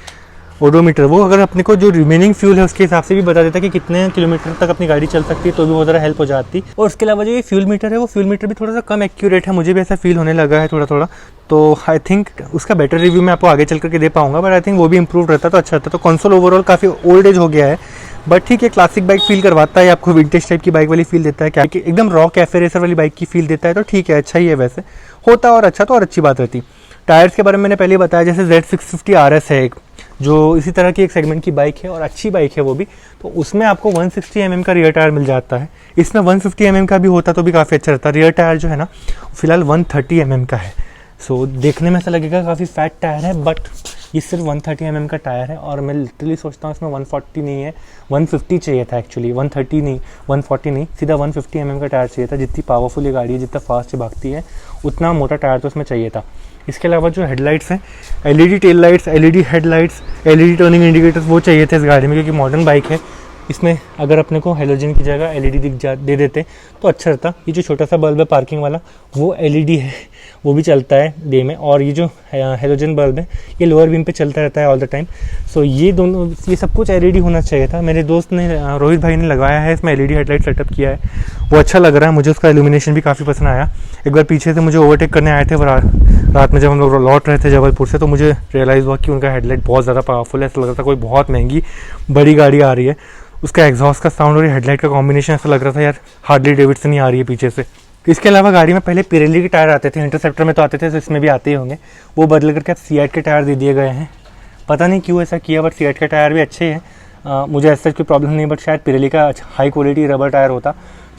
ओडोमीटर, वो अगर अपने को जो रिमेनिंग फ्यूल है उसके हिसाब से भी बता देता कि कितने किलोमीटर तक अपनी गाड़ी चल सकती है, तो भी बहुत ज़्यादा हेल्प हो जाती। और उसके अलावा जो ये फ्यूल मीटर है, वो फ्यूल मीटर भी थोड़ा सा कम एक्यूरेट है, मुझे भी ऐसा फील होने लगा है थोड़ा थोड़ा। तो आई थिंक उसका बेटर रिव्यू मैं आपको आगे चल करके दे पाऊंगा, बट आई थिंक वो भी इंप्रूव रहता तो अच्छा था। तो कंसोल ओवरऑल काफ़ी ओल्ड एज हो गया है, बट ठीक है, क्लासिक बाइक फील करवाता है, आपको विंटेज टाइप की बाइक वाली फील देता है, क्या कि एकदम रॉ कैफे रेसर वाली बाइक की फील देता है। तो ठीक है, अच्छा ही है वैसे, होता और अच्छा तो और अच्छी बात रहती। टायर्स के बारे में मैंने पहले बताया, जैसे Z650 RS है एक, जो इसी तरह की एक सेगमेंट की बाइक है और अच्छी बाइक है वो भी, तो उसमें आपको 160 mm का रियर टायर मिल जाता है। इसमें 150 mm का भी होता तो भी काफ़ी अच्छा रहता। रियर टायर जो है ना, फिलहाल 130 mm का है। सो देखने में ऐसा लगेगा काफ़ी फैट टायर है, बट ये सिर्फ 130 mm का टायर है, और मैं लिटरली सोचता हूँ इसमें 140 नहीं है, 150 चाहिए था एक्चुअली, 130 नहीं, 140 नहीं, सीधा 150 mm का टायर चाहिए था। जितनी पावरफुल ये गाड़ी है, जितना फास्ट भागती है, उतना मोटा टायर तो उसमें चाहिए था। इसके अलावा जो हेडलाइट्स हैं, LED tail lights, LED headlights, LED turning indicators, वो चाहिए थे इस गाड़ी में, क्योंकि मॉडर्न बाइक है। इसमें अगर अपने को हेलोजन की जगह LED दे देते तो अच्छा रहता। ये जो छोटा सा बल्ब है पार्किंग वाला, वो LED है, वो भी चलता है डे में, और ये जो हेलोजन बल्ब है ये लोअर बीम पे चलता रहता है ऑल द टाइम। सो ये दोनों, ये सब कुछ LED होना चाहिए था। मेरे दोस्त ने, रोहित भाई ने लगाया है इसमें, LED हेडलाइट सेटअप किया है, वो अच्छा लग रहा है मुझे। उसका इल्यूमिनेशन भी काफ़ी पसंद आया। एक बार पीछे से मुझे ओवरटेक करने आए थे रात में, जब हम लोग लौट रहे थे जबलपुर से, तो मुझे रियलाइज़ हुआ कि उनका हेडलाइट बहुत ज़्यादा पावरफुल है। ऐसा लग रहा था कोई बहुत महंगी बड़ी गाड़ी आ रही है। उसका एग्जॉस्ट का साउंड और हेडलाइट का कॉम्बिनेशन ऐसा लग रहा था यार हार्ली डेविडसन ही आ रही है पीछे से। इसके अलावा गाड़ी में पहले पिरेली के टायर आते थे, इंटरसेप्टर में तो आते थे, तो इसमें भी आते ही होंगे। वो बदल करके अब सीएट के टायर दे दिए गए हैं, पता नहीं क्यों ऐसा किया, बट सीएट के टायर भी अच्छे हैं। मुझे ऐसा कोई प्रॉब्लम नहीं, बट शायद पिरेली का हाई क्वालिटी रबर टायर होता,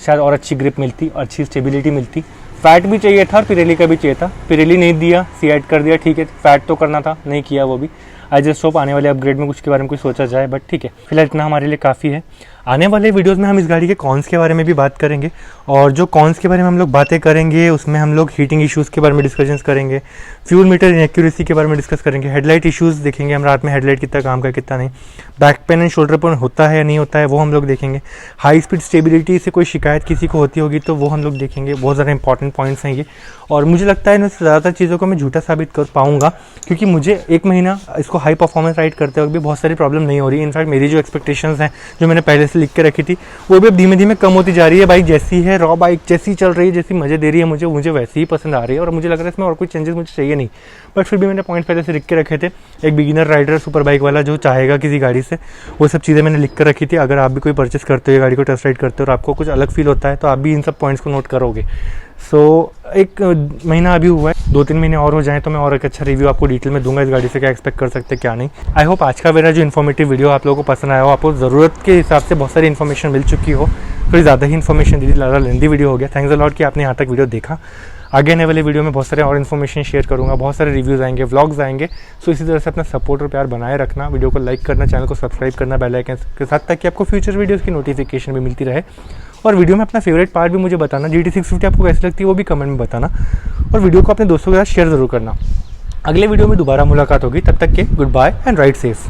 शायद और अच्छी ग्रिप मिलती, अच्छी स्टेबिलिटी मिलती। फैट भी चाहिए था और पिरेली का भी चाहिए था, पिरेली नहीं दिया, सी ऐड कर दिया, ठीक है। फैट तो करना था, नहीं किया वो भी। आई जस्ट होप आने वाले अपग्रेड में कुछ के बारे में कुछ सोचा जाए, बट ठीक है, फिलहाल इतना हमारे लिए काफ़ी है। आने वाले वीडियोस में हम इस गाड़ी के कॉन्स के बारे में भी बात करेंगे, और जो कॉन्स के बारे में हम लोग बातें करेंगे उसमें हम लोग हीटिंग इश्यूज़ के बारे में डिस्कशंस करेंगे, फ्यूल मीटर इनएक्यूरेसी के बारे में डिस्कस करेंगे, हेडलाइट इश्यूज़ देखेंगे हम रात में हेडलाइट कितना काम का कितना नहीं, back pain and shoulder pain होता है या नहीं होता है वो हम लोग देखेंगे, हाई स्पीड स्टेबिलिटी से कोई शिकायत किसी को होती होगी तो वो हम लोग देखेंगे। बहुत ज़्यादा इंपॉर्टेंट पॉइंट्स हैं ये, और मुझे लगता है इनसे ज़्यादातर चीज़ों को मैं झूठा साबित कर पाऊँगा, क्योंकि मुझे 1 महीना इसको हाई परफॉर्मेंस राइड करते वक्त भी बहुत सारी प्रॉब्लम नहीं हो रही। इनफैक्ट मेरी जो एक्सपेक्टेशंस हैं, जो मैंने पहले से लिख के रखी थी, वो भी अब धीमे धीमे कम होती जा रही है। बाइक जैसी है, रॉ बाइक जैसी चल रही है, जैसी मज़े दे रही है मुझे वैसी ही पसंद आ रही है, और मुझे लग रहा है इसमें और कोई चेंजेस मुझे चाहिए नहीं। बट फिर भी मैंने पॉइंट पहले से लिख के रखे थे। एक बिगिनर राइडर सुपर बाइक वाला जो चाहेगा किसी गाड़ी से, वो सब चीज़ें मैंने लिख कर रखी थी। अगर आप भी कोई परचेस करते हो, गाड़ी को टेस्ट राइड करते हो और आपको कुछ अलग फील होता है, तो आप भी इन सब पॉइंट्स को नोट करोगे। सो 1 महीना अभी हुआ है, 2-3 महीने और हो जाएं तो मैं और एक अच्छा रिव्यू आपको डिटेल में दूंगा इस गाड़ी से, क्या एक्सपेक्ट कर सकते हैं क्या नहीं। आई होप आज का मेरा जो इन्फॉर्मेटिव वीडियो आप लोगों को पसंद आया हो, आपको ज़रूरत के हिसाब से बहुत सारी इन्फॉर्मेशन मिल चुकी हो, थोड़ी ज़्यादा ही इन्फॉर्मेशन दी, ज़्यादा लेंदी वीडियो हो गया। थैंक्स अ लॉट कि आपने यहाँ तक वीडियो देखा। आगे आने वाले वीडियो में बहुत सारे और इन्फॉर्मेशन शेयर करूँगा, बहुत सारे रिव्यूज़ आएंगे, व्लॉग्स आएंगे। सो इसी तरह से अपना सपोर्ट और प्यार बनाए रखना, वीडियो को लाइक करना, चैनल को सब्सक्राइब करना बेल आइकन के साथ, ताकि आपको फ्यूचर वीडियोज़ की नोटिफिकेशन भी मिलती रहे। और वीडियो में अपना फेवरेट पार्ट भी मुझे बताना, GT650 आपको कैसी लगती है वो भी कमेंट में बताना, और वीडियो को अपने दोस्तों के साथ शेयर ज़रूर करना। अगले वीडियो में दोबारा मुलाकात होगी, तब तक के goodbye and ride safe.